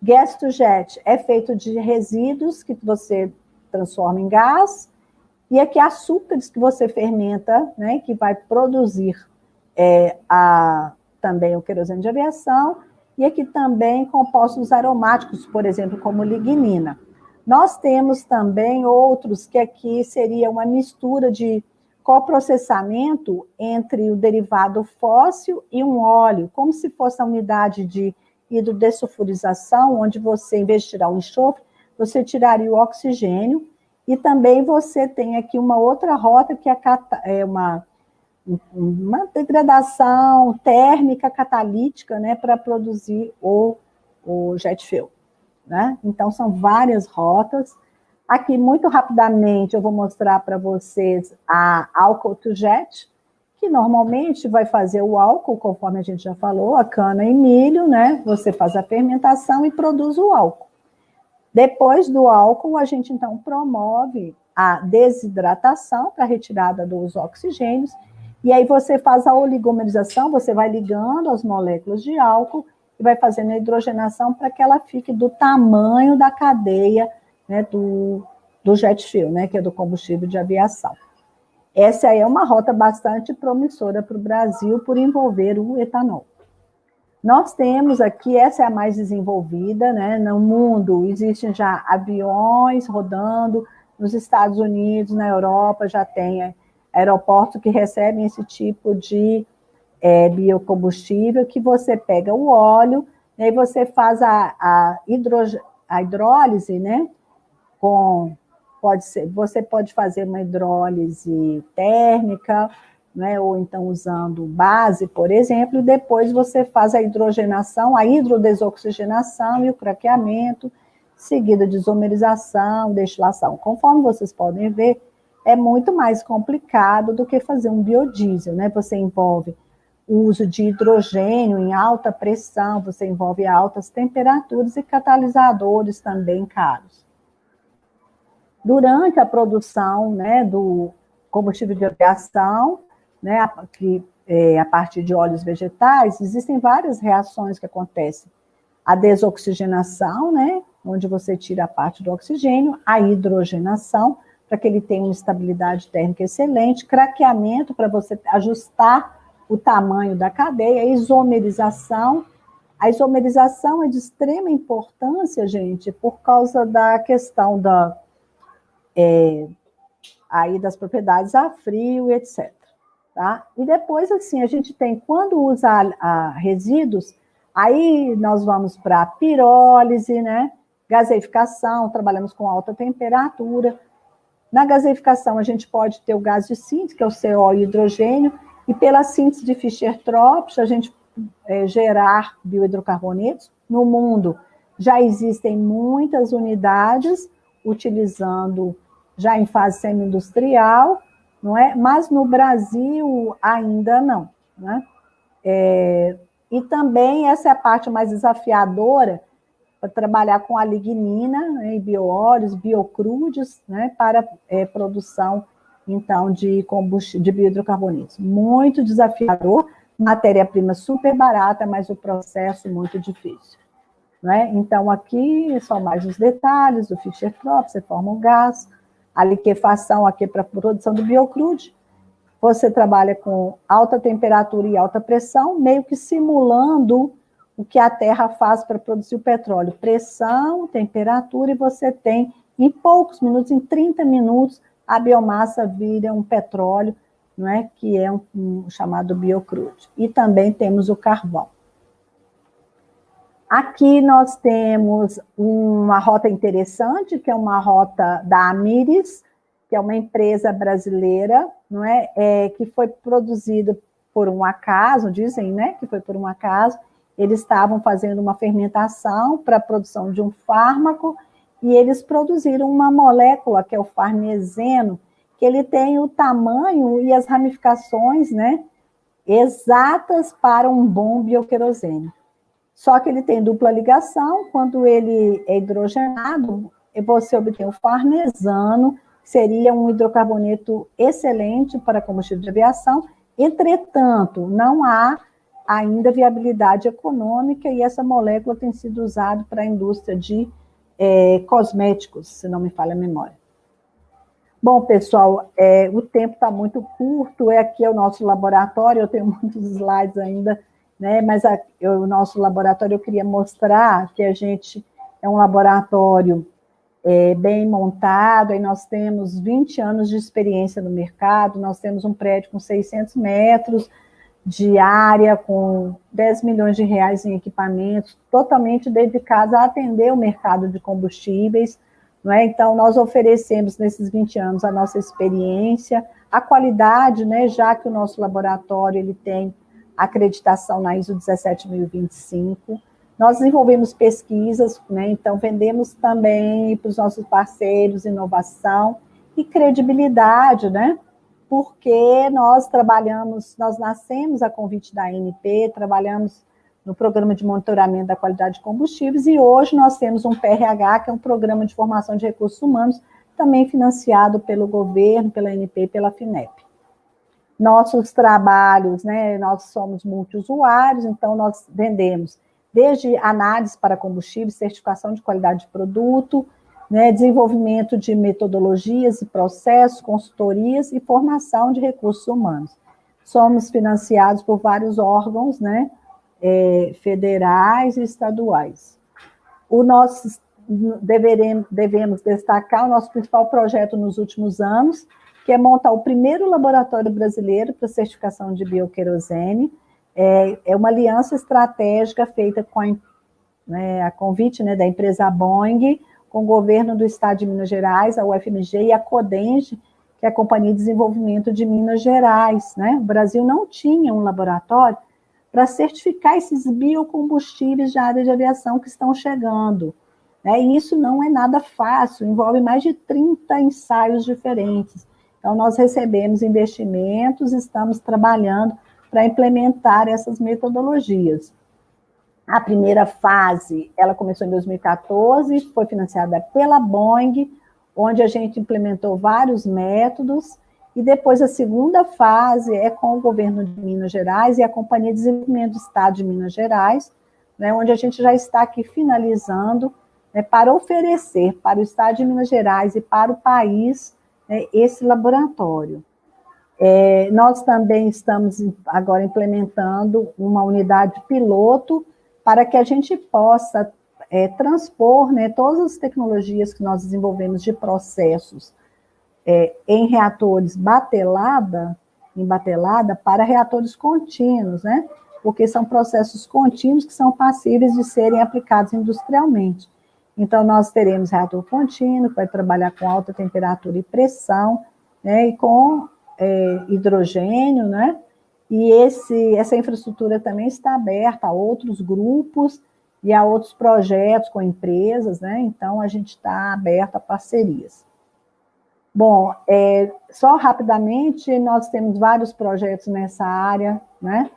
Speaker 2: Gas to jet é feito de resíduos que você transforma em gás. E aqui, açúcares que você fermenta, né, que vai produzir também o querosene de aviação. E aqui também compostos aromáticos, por exemplo, como lignina. Nós temos também outros que aqui seria uma mistura de coprocessamento entre o derivado fóssil e um óleo, como se fosse a unidade de hidrodesulfurização, onde você, em vez de tirar o enxofre, você tiraria o oxigênio. E também você tem aqui uma outra rota, que é uma degradação térmica catalítica, né, para produzir o jet fuel, né? Então, são várias rotas. Aqui, muito rapidamente, eu vou mostrar para vocês a álcool to jet, que normalmente vai fazer o álcool, conforme a gente já falou, a cana e milho, né? Você faz a fermentação e produz o álcool. Depois do álcool, a gente, então, promove a desidratação para a retirada dos oxigênios, E aí você faz a oligomerização, você vai ligando as moléculas de álcool e vai fazendo a hidrogenação para que ela fique do tamanho da cadeia, né, do jet fuel, né, que é do combustível de aviação. Essa aí é uma rota bastante promissora para o Brasil por envolver o etanol. Nós temos aqui, essa é a mais desenvolvida, né? No mundo existem já aviões rodando, nos Estados Unidos, na Europa, já tem aeroportos que recebem esse tipo de biocombustível, que você pega o óleo, e você faz a hidrólise, né? Você pode fazer uma hidrólise térmica, né, ou então usando base, por exemplo, e depois você faz a hidrogenação, a hidrodesoxigenação e o craqueamento, seguida de isomerização, destilação. Conforme vocês podem ver, é muito mais complicado do que fazer um biodiesel, né? Você envolve o uso de hidrogênio em alta pressão, você envolve altas temperaturas e catalisadores também caros. Durante a produção, né, do combustível de aviação, né, a partir de óleos vegetais, existem várias reações que acontecem. A desoxigenação, né, onde você tira a parte do oxigênio, a hidrogenação, para que ele tenha uma estabilidade térmica excelente, craqueamento, para você ajustar o tamanho da cadeia, isomerização. A isomerização é de extrema importância, gente, por causa da questão aí das propriedades a frio, etc. Tá? E depois, assim, a gente tem, quando usa resíduos, aí nós vamos para a pirólise, né? Gaseificação, trabalhamos com alta temperatura. Na gaseificação, a gente pode ter o gás de síntese, que é o CO e hidrogênio, e pela síntese de Fischer-Tropsch, a gente gerar biohidrocarbonetos. No mundo, já existem muitas unidades utilizando já em fase semi-industrial, não é? Mas no Brasil ainda não, né? E também essa é a parte mais desafiadora para trabalhar com a lignina, né, e bioóleos, biocrudes, né, para produção, então, de combustível, de biohidrocarbonetos. Muito desafiador, matéria-prima super barata, mas o processo muito difícil. Né? Então, aqui são mais os detalhes do Fischer-Tropsch, você forma o gás, a liquefação aqui para a produção do biocrude, você trabalha com alta temperatura e alta pressão, meio que simulando o que a Terra faz para produzir o petróleo. Pressão, temperatura, e você tem, em poucos minutos, em 30 minutos, a biomassa vira um petróleo, não é? Que é um chamado biocrude. E também temos o carvão. Aqui nós temos uma rota interessante, que é uma rota da Amyris, que é uma empresa brasileira, não é? Que foi produzida por um acaso, dizem, né, que foi por um acaso. Eles estavam fazendo uma fermentação para a produção de um fármaco e eles produziram uma molécula, que é o farneseno, que ele tem o tamanho e as ramificações, né, exatas para um bom bioquerosene. Só que ele tem dupla ligação, quando ele é hidrogenado, você obtém o farnesano, que seria um hidrocarboneto excelente para combustível de aviação. Entretanto, não há ainda viabilidade econômica e essa molécula tem sido usada para a indústria de cosméticos, se não me falha a memória. Bom, pessoal, o tempo está muito curto, aqui é o nosso laboratório, eu tenho muitos slides ainda, né, mas o nosso laboratório eu queria mostrar que a gente é um laboratório bem montado, aí nós temos 20 anos de experiência no mercado, nós temos um prédio com 600 metros de área, com 10 milhões de reais em equipamentos, totalmente dedicados a atender o mercado de combustíveis, não é? Então, nós oferecemos nesses 20 anos a nossa experiência, a qualidade, né, já que o nosso laboratório ele tem acreditação na ISO 17025. Nós desenvolvemos pesquisas, né, então vendemos também para os nossos parceiros inovação e credibilidade, né, porque nós nascemos a convite da ANP, trabalhamos no programa de monitoramento da qualidade de combustíveis e hoje nós temos um PRH, que é um programa de formação de recursos humanos, também financiado pelo governo, pela ANP e pela FINEP. Nossos trabalhos, né, nós somos multiusuários, então nós vendemos desde análise para combustíveis, certificação de qualidade de produto, né, desenvolvimento de metodologias e processos, consultorias e formação de recursos humanos. Somos financiados por vários órgãos, né, federais e estaduais. Devemos destacar o nosso principal projeto nos últimos anos, que é montar o primeiro laboratório brasileiro para certificação de bioquerosene. É uma aliança estratégica feita com a convite, né, da empresa Boeing, com o governo do estado de Minas Gerais, a UFMG e a Codenge, que é a Companhia de Desenvolvimento de Minas Gerais, né? O Brasil não tinha um laboratório para certificar esses biocombustíveis de área de aviação que estão chegando, né? E isso não é nada fácil, envolve mais de 30 ensaios diferentes. Então, nós recebemos investimentos, estamos trabalhando para implementar essas metodologias. A primeira fase, ela começou em 2014, foi financiada pela Boeing, onde a gente implementou vários métodos, e depois a segunda fase é com o governo de Minas Gerais e a Companhia de Desenvolvimento do Estado de Minas Gerais, né, onde a gente já está aqui finalizando, né, para oferecer para o Estado de Minas Gerais e para o país, né, esse laboratório. Nós também estamos agora implementando uma unidade piloto para que a gente possa transpor, né, todas as tecnologias que nós desenvolvemos de processos em reatores em batelada para reatores contínuos, né? Porque são processos contínuos que são passíveis de serem aplicados industrialmente. Então, nós teremos reator contínuo, que vai trabalhar com alta temperatura e pressão, né, e com hidrogênio, né? E essa infraestrutura também está aberta a outros grupos e a outros projetos com empresas, né? Então, a gente está aberto a parcerias. Bom, só rapidamente, nós temos vários projetos nessa área, né?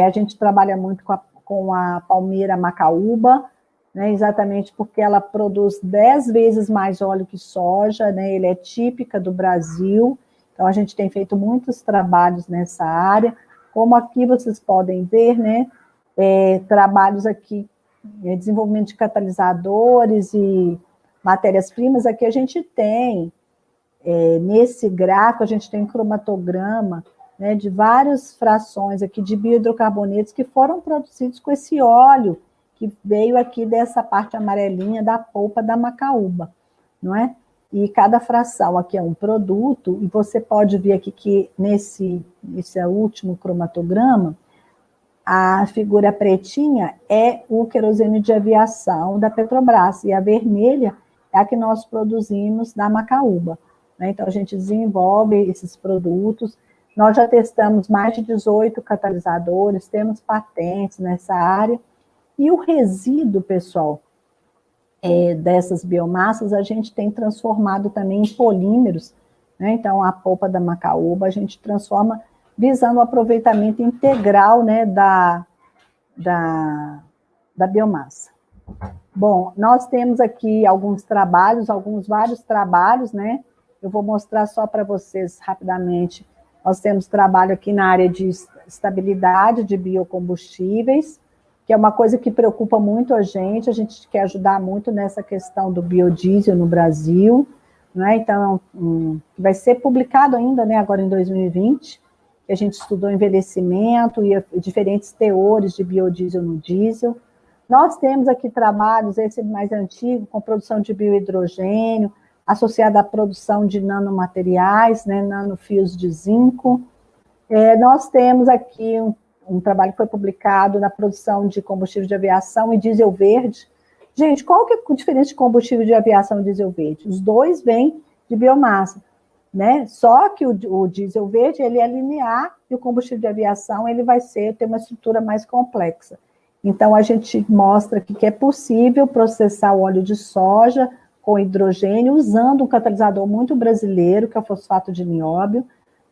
Speaker 2: A gente trabalha muito com a palmeira macaúba, né? Exatamente porque ela produz 10 vezes mais óleo que soja, né? Ele é típica do Brasil, então a gente tem feito muitos trabalhos nessa área, como aqui vocês podem ver, né? Trabalhos aqui, desenvolvimento de catalisadores e matérias-primas, aqui a gente tem, nesse gráfico, a gente tem um cromatograma, né, de várias frações aqui de biohidrocarbonetos que foram produzidos com esse óleo que veio aqui dessa parte amarelinha da polpa da macaúba, não é? E cada fração aqui é um produto, e você pode ver aqui que nesse último cromatograma, a figura pretinha é o querosene de aviação da Petrobras, e a vermelha é a que nós produzimos da macaúba, né? Então, a gente desenvolve esses produtos. Nós já testamos mais de 18 catalisadores, temos patentes nessa área, e o resíduo, pessoal, dessas biomassas, a gente tem transformado também em polímeros, né? Então, a polpa da macaúba, a gente transforma visando o aproveitamento integral, né, da biomassa. Bom, nós temos aqui vários trabalhos, né? Eu vou mostrar só para vocês rapidamente. Nós temos trabalho aqui na área de estabilidade de biocombustíveis, que é uma coisa que preocupa muito a gente quer ajudar muito nessa questão do biodiesel no Brasil, né? Então, vai ser publicado ainda, né, agora em 2020, que a gente estudou envelhecimento e diferentes teores de biodiesel no diesel. Nós temos aqui trabalhos, esse mais antigo, com produção de biohidrogênio, associado à produção de nanomateriais, né, nanofios de zinco. Nós temos aqui um trabalho que foi publicado na produção de combustível de aviação e diesel verde. Gente, qual que é a diferença de combustível de aviação e diesel verde? Os dois vêm de biomassa, né? Só que o diesel verde, ele é linear, e o combustível de aviação, ele vai ter uma estrutura mais complexa. Então, a gente mostra aqui que é possível processar o óleo de soja com hidrogênio, usando um catalisador muito brasileiro, que é o fosfato de nióbio.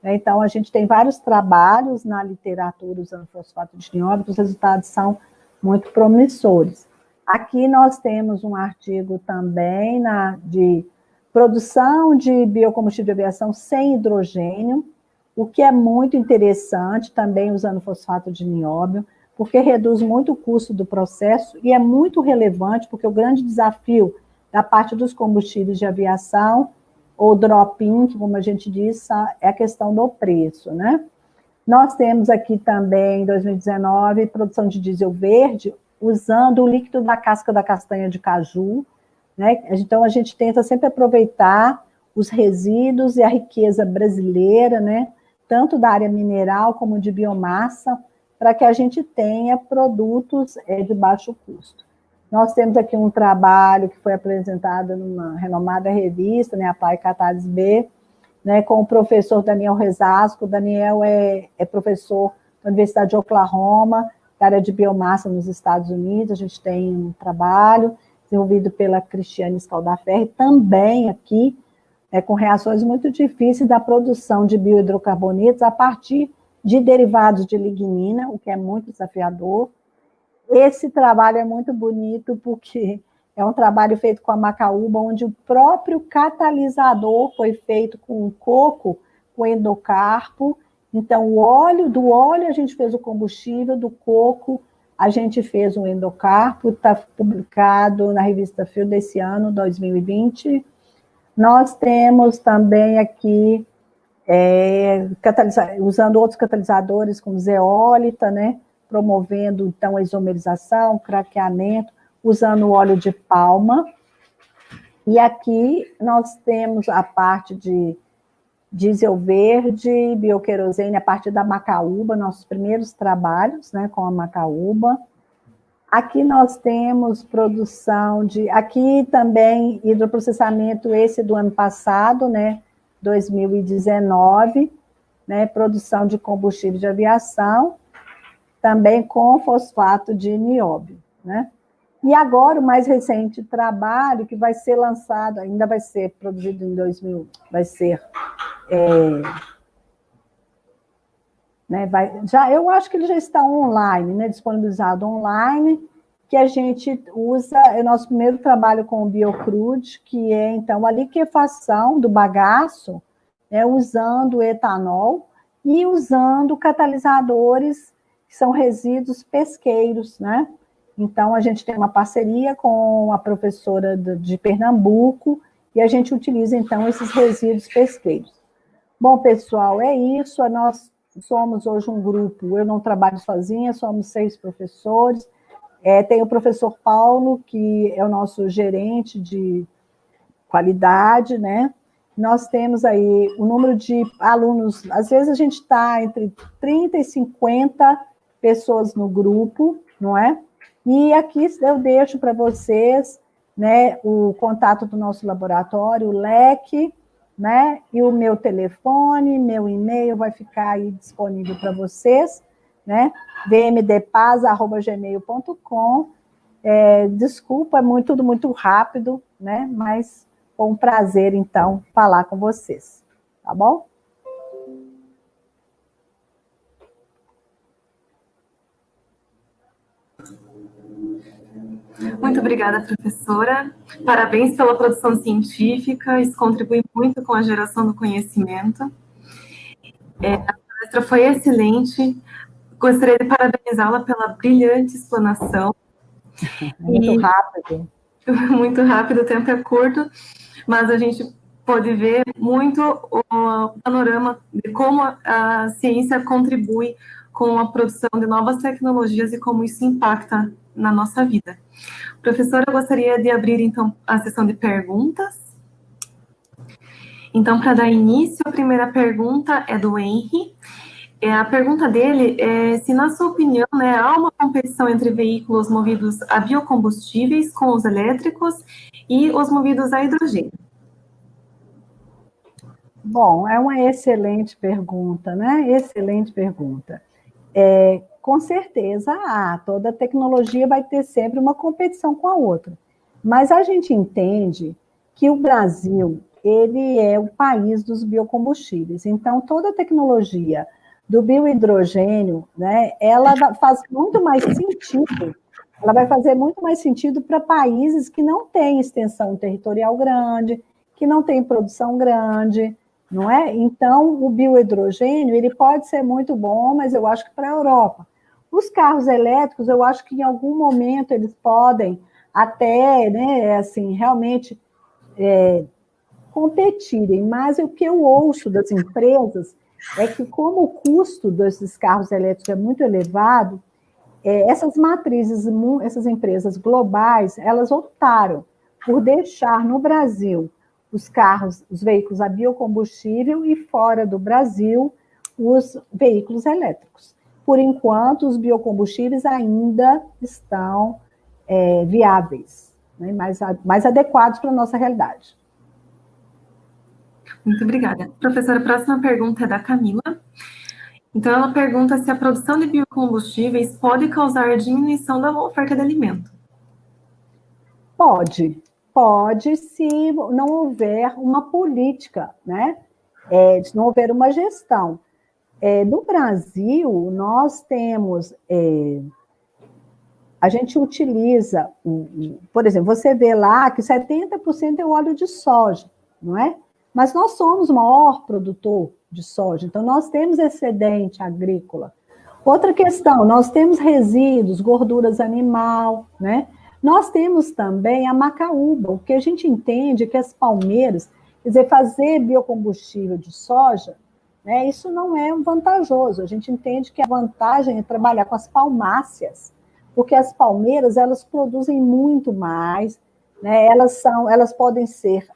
Speaker 2: Então, a gente tem vários trabalhos na literatura usando fosfato de nióbio, os resultados são muito promissores. Aqui nós temos um artigo também de produção de biocombustível de aviação sem hidrogênio, o que é muito interessante, também usando fosfato de nióbio, porque reduz muito o custo do processo e é muito relevante, porque o grande desafio da parte dos combustíveis de aviação, ou drop-in, como a gente diz, é a questão do preço, né? Nós temos aqui também, em 2019, produção de diesel verde, usando o líquido da casca da castanha de caju, né? Então, a gente tenta sempre aproveitar os resíduos e a riqueza brasileira, né? Tanto da área mineral como de biomassa, para que a gente tenha produtos de baixo custo. Nós temos aqui um trabalho que foi apresentado numa renomada revista, né, Apply Catalyst B, né, com o professor Daniel Rezasco. O Daniel é professor da Universidade de Oklahoma, da área de biomassa nos Estados Unidos. A gente tem um trabalho desenvolvido pela Cristiane Scaldaferri, também aqui, com reações muito difíceis da produção de biohidrocarbonetos a partir de derivados de lignina, o que é muito desafiador. Esse trabalho é muito bonito porque é um trabalho feito com a macaúba, onde o próprio catalisador foi feito com o coco, com endocarpo. Então, do óleo a gente fez o combustível, do coco a gente fez um endocarpo, está publicado na revista Field desse ano, 2020. Nós temos também aqui, usando outros catalisadores, como zeólita, né? Promovendo, então, a isomerização, craqueamento, usando o óleo de palma. E aqui nós temos a parte de diesel verde, bioquerosene, a partir da macaúba, nossos primeiros trabalhos, né, com a macaúba. Aqui nós temos produção aqui também hidroprocessamento, esse do ano passado, né, 2019, né, produção de combustível de aviação, também com fosfato de nióbio, né? E agora, o mais recente trabalho, que vai ser lançado, ainda vai ser produzido em 2000, vai ser... eu acho que ele já está online, né, disponibilizado online, que a gente usa, é o nosso primeiro trabalho com o Biocrude, que é, então, a liquefação do bagaço, né, usando etanol e usando catalisadores, que são resíduos pesqueiros, né? Então, a gente tem uma parceria com a professora de Pernambuco e a gente utiliza, então, esses resíduos pesqueiros. Bom, pessoal, é isso. Nós somos hoje um grupo, eu não trabalho sozinha, somos 6 professores. Tem o professor Paulo, que é o nosso gerente de qualidade, né? Nós temos aí o número de alunos, às vezes a gente está entre 30 e 50 pessoas no grupo, não é? E aqui eu deixo para vocês, né, o contato do nosso laboratório, o LEC, né, e o meu telefone, meu e-mail vai ficar aí disponível para vocês, né, vmdpaz@gmail.com. Desculpa, é tudo muito rápido, né, mas foi um prazer, então, falar com vocês, tá bom?
Speaker 1: Muito obrigada, professora. Parabéns pela produção científica, isso contribui muito com a geração do conhecimento. A palestra foi excelente, gostaria de parabenizá-la pela brilhante explanação.
Speaker 2: Muito rápido.
Speaker 1: Muito rápido, o tempo é curto, mas a gente pode ver muito o panorama de como a ciência contribui com a produção de novas tecnologias e como isso impacta na nossa vida. Professora, eu gostaria de abrir, então, a sessão de perguntas. Então, para dar início, a primeira pergunta é do Henry. A pergunta dele é se, na sua opinião, né, há uma competição entre veículos movidos a biocombustíveis com os elétricos e os movidos a hidrogênio.
Speaker 2: Bom, é uma excelente pergunta, né? Excelente pergunta. Com certeza, toda tecnologia vai ter sempre uma competição com a outra. Mas a gente entende que o Brasil, ele é o país dos biocombustíveis. Então, toda tecnologia do biohidrogênio, né, ela faz muito mais sentido, ela vai fazer muito mais sentido para países que não têm extensão territorial grande, que não têm produção grande, não é? Então, o biohidrogênio, ele pode ser muito bom, mas eu acho que para a Europa. Os carros elétricos, eu acho que em algum momento eles podem até, né, assim, realmente competirem, mas o que eu ouço das empresas é que, como o custo desses carros elétricos é muito elevado, essas matrizes, essas empresas globais, elas optaram por deixar no Brasil os carros, os veículos a biocombustível e fora do Brasil os veículos elétricos. Por enquanto, os biocombustíveis ainda estão viáveis, né, mais adequados para a nossa realidade.
Speaker 1: Muito obrigada. Professora, a próxima pergunta é da Camila. Então, ela pergunta se a produção de biocombustíveis pode causar diminuição da oferta de alimento.
Speaker 2: Pode, se não houver uma política, né? Se não houver uma gestão. No Brasil, nós temos, a gente utiliza, por exemplo, você vê lá que 70% é o óleo de soja, não é? Mas nós somos o maior produtor de soja, então nós temos excedente agrícola. Outra questão, nós temos resíduos, gorduras animal, né? Nós temos também a macaúba, o que a gente entende é que as palmeiras, quer dizer, fazer biocombustível de soja, né, isso não é vantajoso. A gente entende que a vantagem é trabalhar com as palmáceas, porque as palmeiras, elas produzem muito mais, né? Elas podem ser,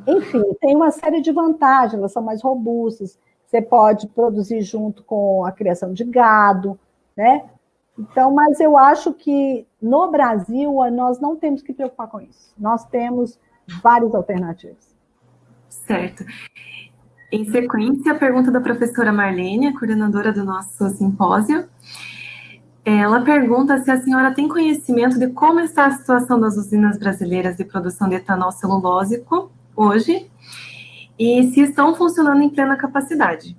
Speaker 2: enfim, tem uma série de vantagens, elas são mais robustas, você pode produzir junto com a criação de gado, né? Então, mas eu acho que no Brasil nós não temos que preocupar com isso. Nós temos várias alternativas.
Speaker 1: Certo. Em sequência, a pergunta da professora Marlene, a coordenadora do nosso simpósio. Ela pergunta se a senhora tem conhecimento de como está a situação das usinas brasileiras de produção de etanol celulósico hoje e se estão funcionando em plena capacidade.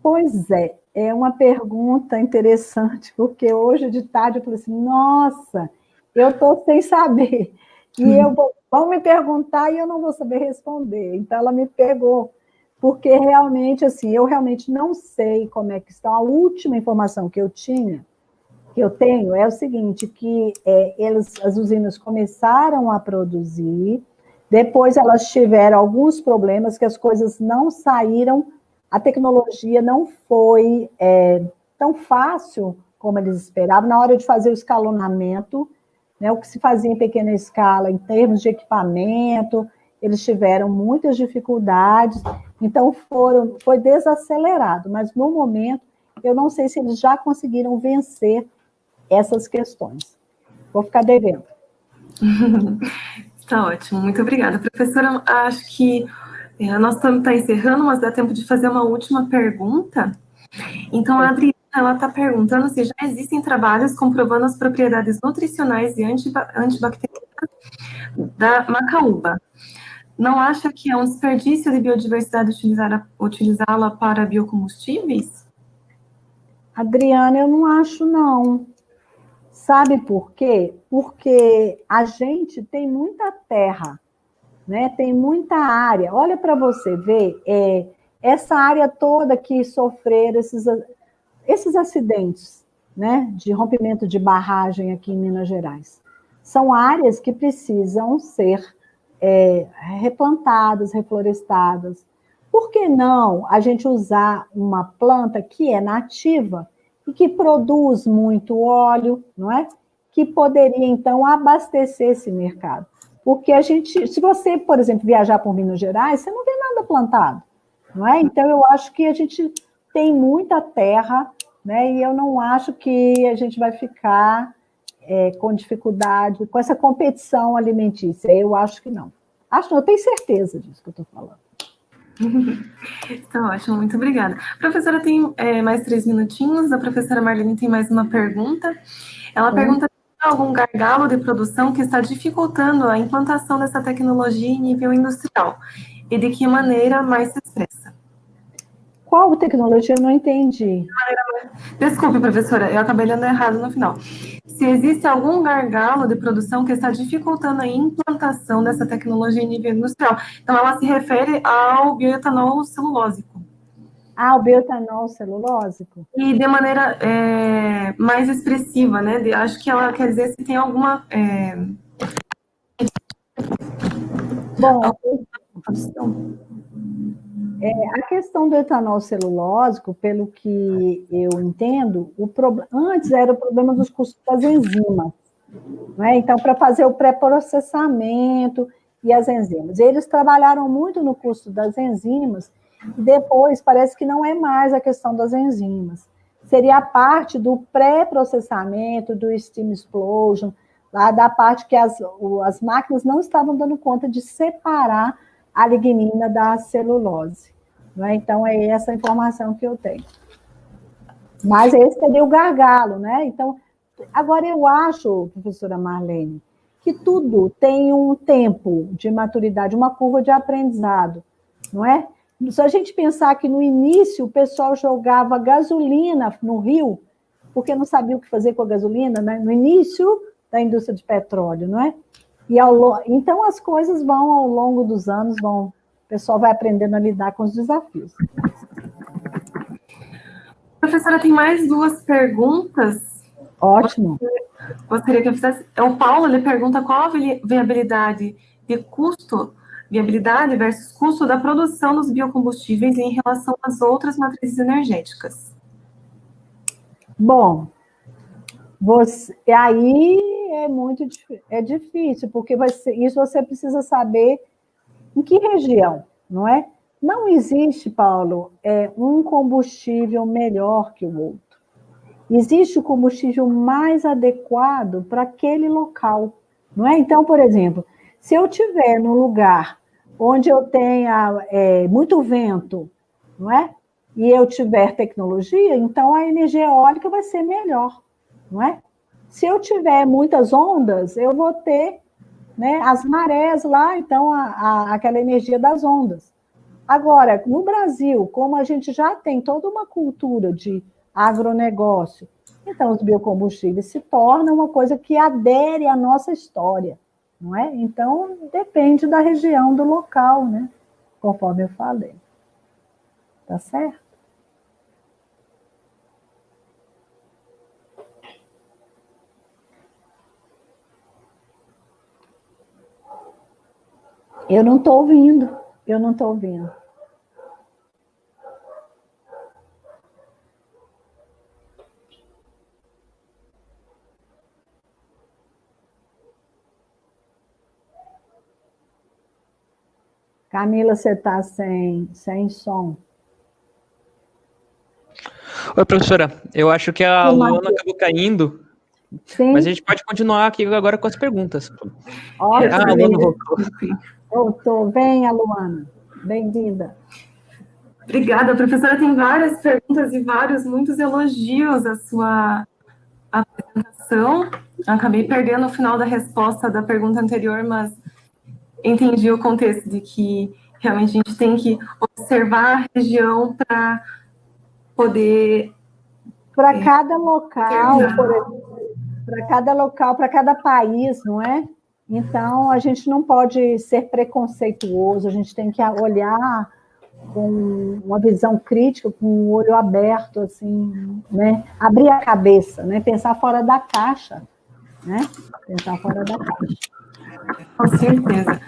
Speaker 2: Pois é uma pergunta interessante, porque hoje de tarde eu falei assim, nossa, eu estou sem saber, e vão me perguntar e eu não vou saber responder. Então, ela me pegou, porque realmente, assim, eu realmente não sei como é que estão. A última informação que eu tenho, é o seguinte, que as usinas começaram a produzir, depois elas tiveram alguns problemas, que as coisas não saíram, a tecnologia não foi tão fácil como eles esperavam, na hora de fazer o escalonamento, né, o que se fazia em pequena escala, em termos de equipamento, eles tiveram muitas dificuldades, então foi desacelerado, mas no momento, eu não sei se eles já conseguiram vencer essas questões. Vou ficar devendo.
Speaker 1: Está ótimo, muito obrigada. Professora, acho que nós estamos encerrando, mas dá tempo de fazer uma última pergunta. Então, a Adriana, ela está perguntando se já existem trabalhos comprovando as propriedades nutricionais e antibacterianas da macaúba. Não acha que é um desperdício de biodiversidade utilizá-la para biocombustíveis?
Speaker 2: Adriana, eu não acho, não. Sabe por quê? Porque a gente tem muita terra, né? Tem muita área. Olha para você ver, essa área toda que sofreram esses acidentes, né? De rompimento de barragem aqui em Minas Gerais. São áreas que precisam ser replantadas, reflorestadas. Por que não a gente usar uma planta que é nativa e que produz muito óleo, não é? Que poderia, então, abastecer esse mercado. Porque se você, por exemplo, viajar por Minas Gerais, você não vê nada plantado, não é? Então, eu acho que a gente tem muita terra, né? E eu não acho que a gente vai ficar com dificuldade, com essa competição alimentícia. Eu acho que não. Eu tenho certeza disso que eu estou falando.
Speaker 1: Tá ótimo, muito obrigada. Professora, tem mais 3 minutinhos. A professora Marlene tem mais uma pergunta. Ela pergunta se há algum gargalo de produção que está dificultando a implantação dessa tecnologia em nível industrial e de que maneira mais se expressa.
Speaker 2: Qual tecnologia? Eu não entendi.
Speaker 1: Desculpe, professora, eu acabei lendo errado no final. se existe algum gargalo de produção que está dificultando a implantação dessa tecnologia em nível industrial. Então, ela se refere ao bioetanol celulósico.
Speaker 2: Ah, o bioetanol celulósico?
Speaker 1: E de maneira mais expressiva, né? Acho que ela quer dizer se tem alguma...
Speaker 2: Bom, a questão do etanol celulósico, pelo que eu entendo, antes era o problema dos custos das enzimas. Né? Então, para fazer o pré-processamento e as enzimas. Eles trabalharam muito no custo das enzimas, e depois parece que não é mais a questão das enzimas. Seria a parte do pré-processamento, do steam explosion, lá da parte que as máquinas não estavam dando conta de separar a lignina da celulose. Né? Então, é essa informação que eu tenho. Mas esse seria o gargalo, né? Então, agora eu acho, professora Marlene, que tudo tem um tempo de maturidade, uma curva de aprendizado, não é? Se a gente pensar que no início o pessoal jogava gasolina no rio, porque não sabia o que fazer com a gasolina, né? No início da indústria de petróleo, não é? Então as coisas vão ao longo dos anos, o pessoal vai aprendendo a lidar com os desafios.
Speaker 1: Professora, tem mais duas perguntas.
Speaker 2: Ótimo.
Speaker 1: Gostaria que eu fizesse. O Paulo, ele pergunta qual a viabilidade de custo, viabilidade versus custo da produção dos biocombustíveis em relação às outras matrizes energéticas.
Speaker 2: Bom, aí é difícil, porque isso você precisa saber em que região, não é? Não existe, Paulo, um combustível melhor que o outro. Existe o combustível mais adequado para aquele local, não é? Então, por exemplo, se eu estiver num lugar onde eu tenha muito vento, não é? E eu tiver tecnologia, então a energia eólica vai ser melhor, não é? Se eu tiver muitas ondas, eu vou ter, né, as marés lá, então aquela energia das ondas. Agora, no Brasil, como a gente já tem toda uma cultura de agronegócio, então os biocombustíveis se tornam uma coisa que adere à nossa história, não é? Então, depende da região, do local, né? Conforme eu falei. Tá certo? Eu não estou ouvindo. Camila, você está sem som.
Speaker 3: Oi, professora. Eu acho que a Luana acabou caindo. Sim. Mas a gente pode continuar aqui agora com as perguntas.
Speaker 2: Ótimo. A Luana voltou. Voltou. Venha, Luana. Bem-vinda.
Speaker 1: Obrigada, professora. Tem várias perguntas e muitos elogios à sua apresentação. Eu acabei perdendo o final da resposta da pergunta anterior, mas entendi o contexto de que realmente a gente tem que observar a região para poder...
Speaker 2: Para cada local, para cada país, não é? Então, a gente não pode ser preconceituoso, a gente tem que olhar com uma visão crítica, com o olho aberto, assim, né? Abrir a cabeça, né? Pensar fora da caixa, né? Pensar fora da caixa.
Speaker 1: Com certeza.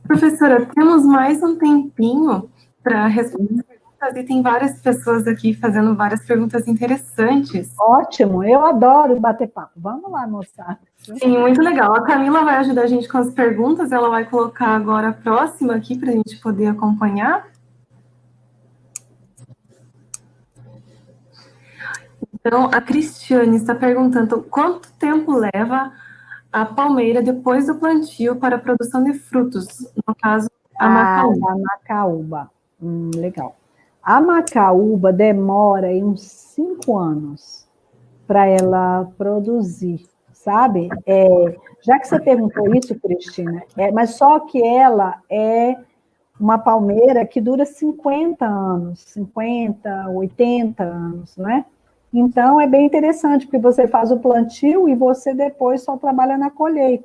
Speaker 1: Professora, temos mais um tempinho para responder perguntas, e tem várias pessoas aqui fazendo várias perguntas interessantes.
Speaker 2: Ótimo, eu adoro bater papo. Vamos lá, moçada.
Speaker 1: Sim, muito legal. A Camila vai ajudar a gente com as perguntas, ela vai colocar agora a próxima aqui para a gente poder acompanhar. Então, a Cristiane está perguntando quanto tempo leva a palmeira depois do plantio para a produção de frutos, no caso, a macaúba.
Speaker 2: A macaúba, legal. A macaúba demora uns 5 anos para ela produzir, sabe? Já que você perguntou isso, Cristina, mas só que ela é uma palmeira que dura 50 anos, 50, 80 anos, não é? Então, é bem interessante, porque você faz o plantio e você depois só trabalha na colheita.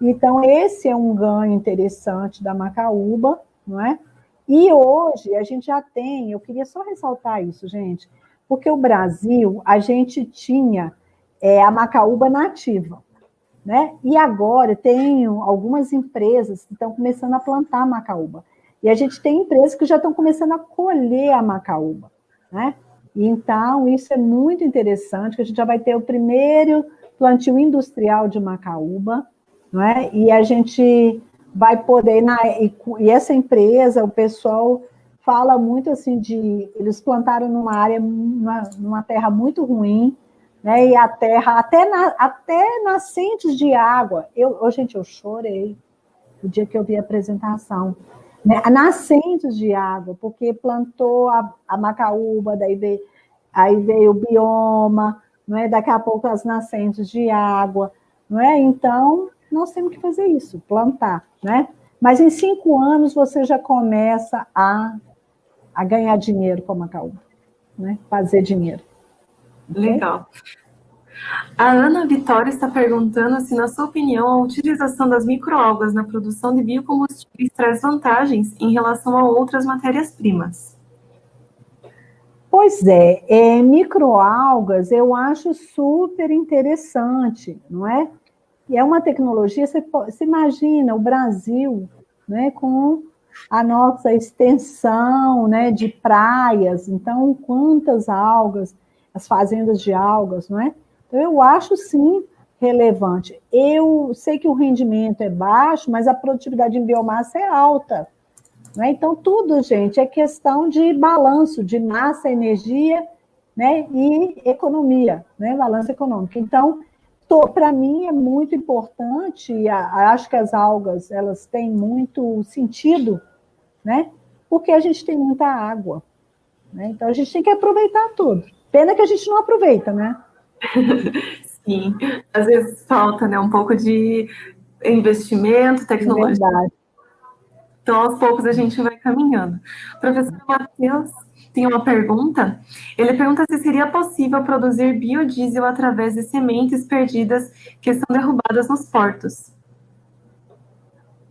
Speaker 2: Então, esse é um ganho interessante da macaúba, não é? E hoje a gente já tem, eu queria só ressaltar isso, gente, porque o Brasil, a gente tinha a macaúba nativa, né? E agora tem algumas empresas que estão começando a plantar macaúba. E a gente tem empresas que já estão começando a colher a macaúba, né? Então, isso é muito interessante, que a gente já vai ter o primeiro plantio industrial de macaúba, não é? E a gente vai poder, e essa empresa, o pessoal fala muito assim eles plantaram numa área, numa terra muito ruim, né? E a terra, até nascentes de água, gente, eu chorei o dia que eu vi a apresentação, né? Nascentes de água, porque plantou a macaúba, aí veio o bioma, não é? Daqui a pouco as nascentes de água, não é? Então, nós temos que fazer isso, plantar, né? Mas em 5 anos você já começa a ganhar dinheiro com a macaúba, né? Fazer dinheiro.
Speaker 1: Legal. A Ana Vitória está perguntando se, na sua opinião, a utilização das microalgas na produção de biocombustíveis traz vantagens em relação a outras matérias-primas.
Speaker 2: Pois microalgas eu acho super interessante, não é? E é uma tecnologia, você imagina o Brasil, né, com a nossa extensão, né, de praias, então quantas algas, as fazendas de algas, não é? Então eu acho sim relevante. Eu sei que o rendimento é baixo, mas a produtividade em biomassa é alta, né? Então tudo, gente, é questão de balanço de massa, energia, né, e economia, né, balanço econômico. Então, para mim é muito importante, acho que as algas elas têm muito sentido, né? Porque a gente tem muita água, né? Então a gente tem que aproveitar tudo. Pena que a gente não aproveita, né?
Speaker 1: Sim, às vezes falta, né, um pouco de investimento, tecnologia.
Speaker 2: É verdade.
Speaker 1: Então, aos poucos, a gente vai caminhando. O professor Matheus tem uma pergunta. Ele pergunta se seria possível produzir biodiesel através de sementes perdidas que são derrubadas nos portos.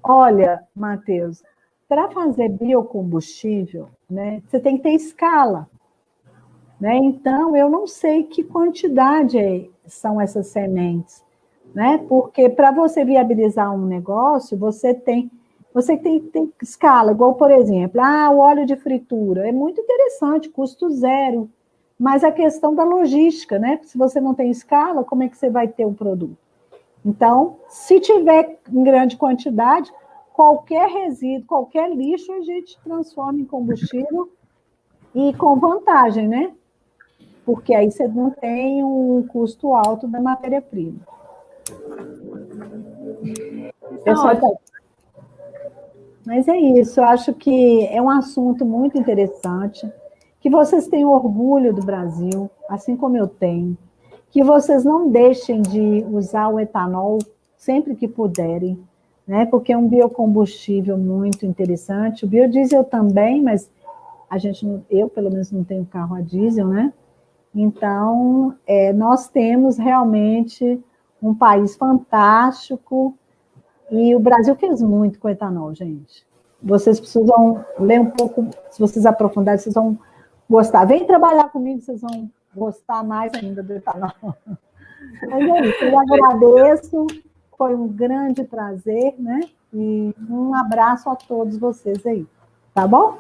Speaker 2: Olha, Matheus, para fazer biocombustível, né, você tem que ter escala, né? Então, eu não sei que quantidade são essas sementes, né? Porque para você viabilizar um negócio, você tem que ter escala, igual, por exemplo, o óleo de fritura, é muito interessante, custo zero, mas a questão da logística, né? Se você não tem escala, como é que você vai ter o produto? Então, se tiver em grande quantidade, qualquer resíduo, qualquer lixo, a gente transforma em combustível e com vantagem, né? Porque aí você não tem um custo alto da matéria-prima. Mas é isso, eu acho que é um assunto muito interessante, que vocês tenham orgulho do Brasil, assim como eu tenho, que vocês não deixem de usar o etanol sempre que puderem, né? Porque é um biocombustível muito interessante, o biodiesel também, mas eu pelo menos não tenho carro a diesel, né? Então, nós temos realmente um país fantástico, e o Brasil fez muito com etanol, gente. Vocês precisam ler um pouco, se vocês aprofundarem, vocês vão gostar. Vem trabalhar comigo, vocês vão gostar mais ainda do etanol. Mas é isso, eu agradeço, foi um grande prazer, né? E um abraço a todos vocês aí, tá bom?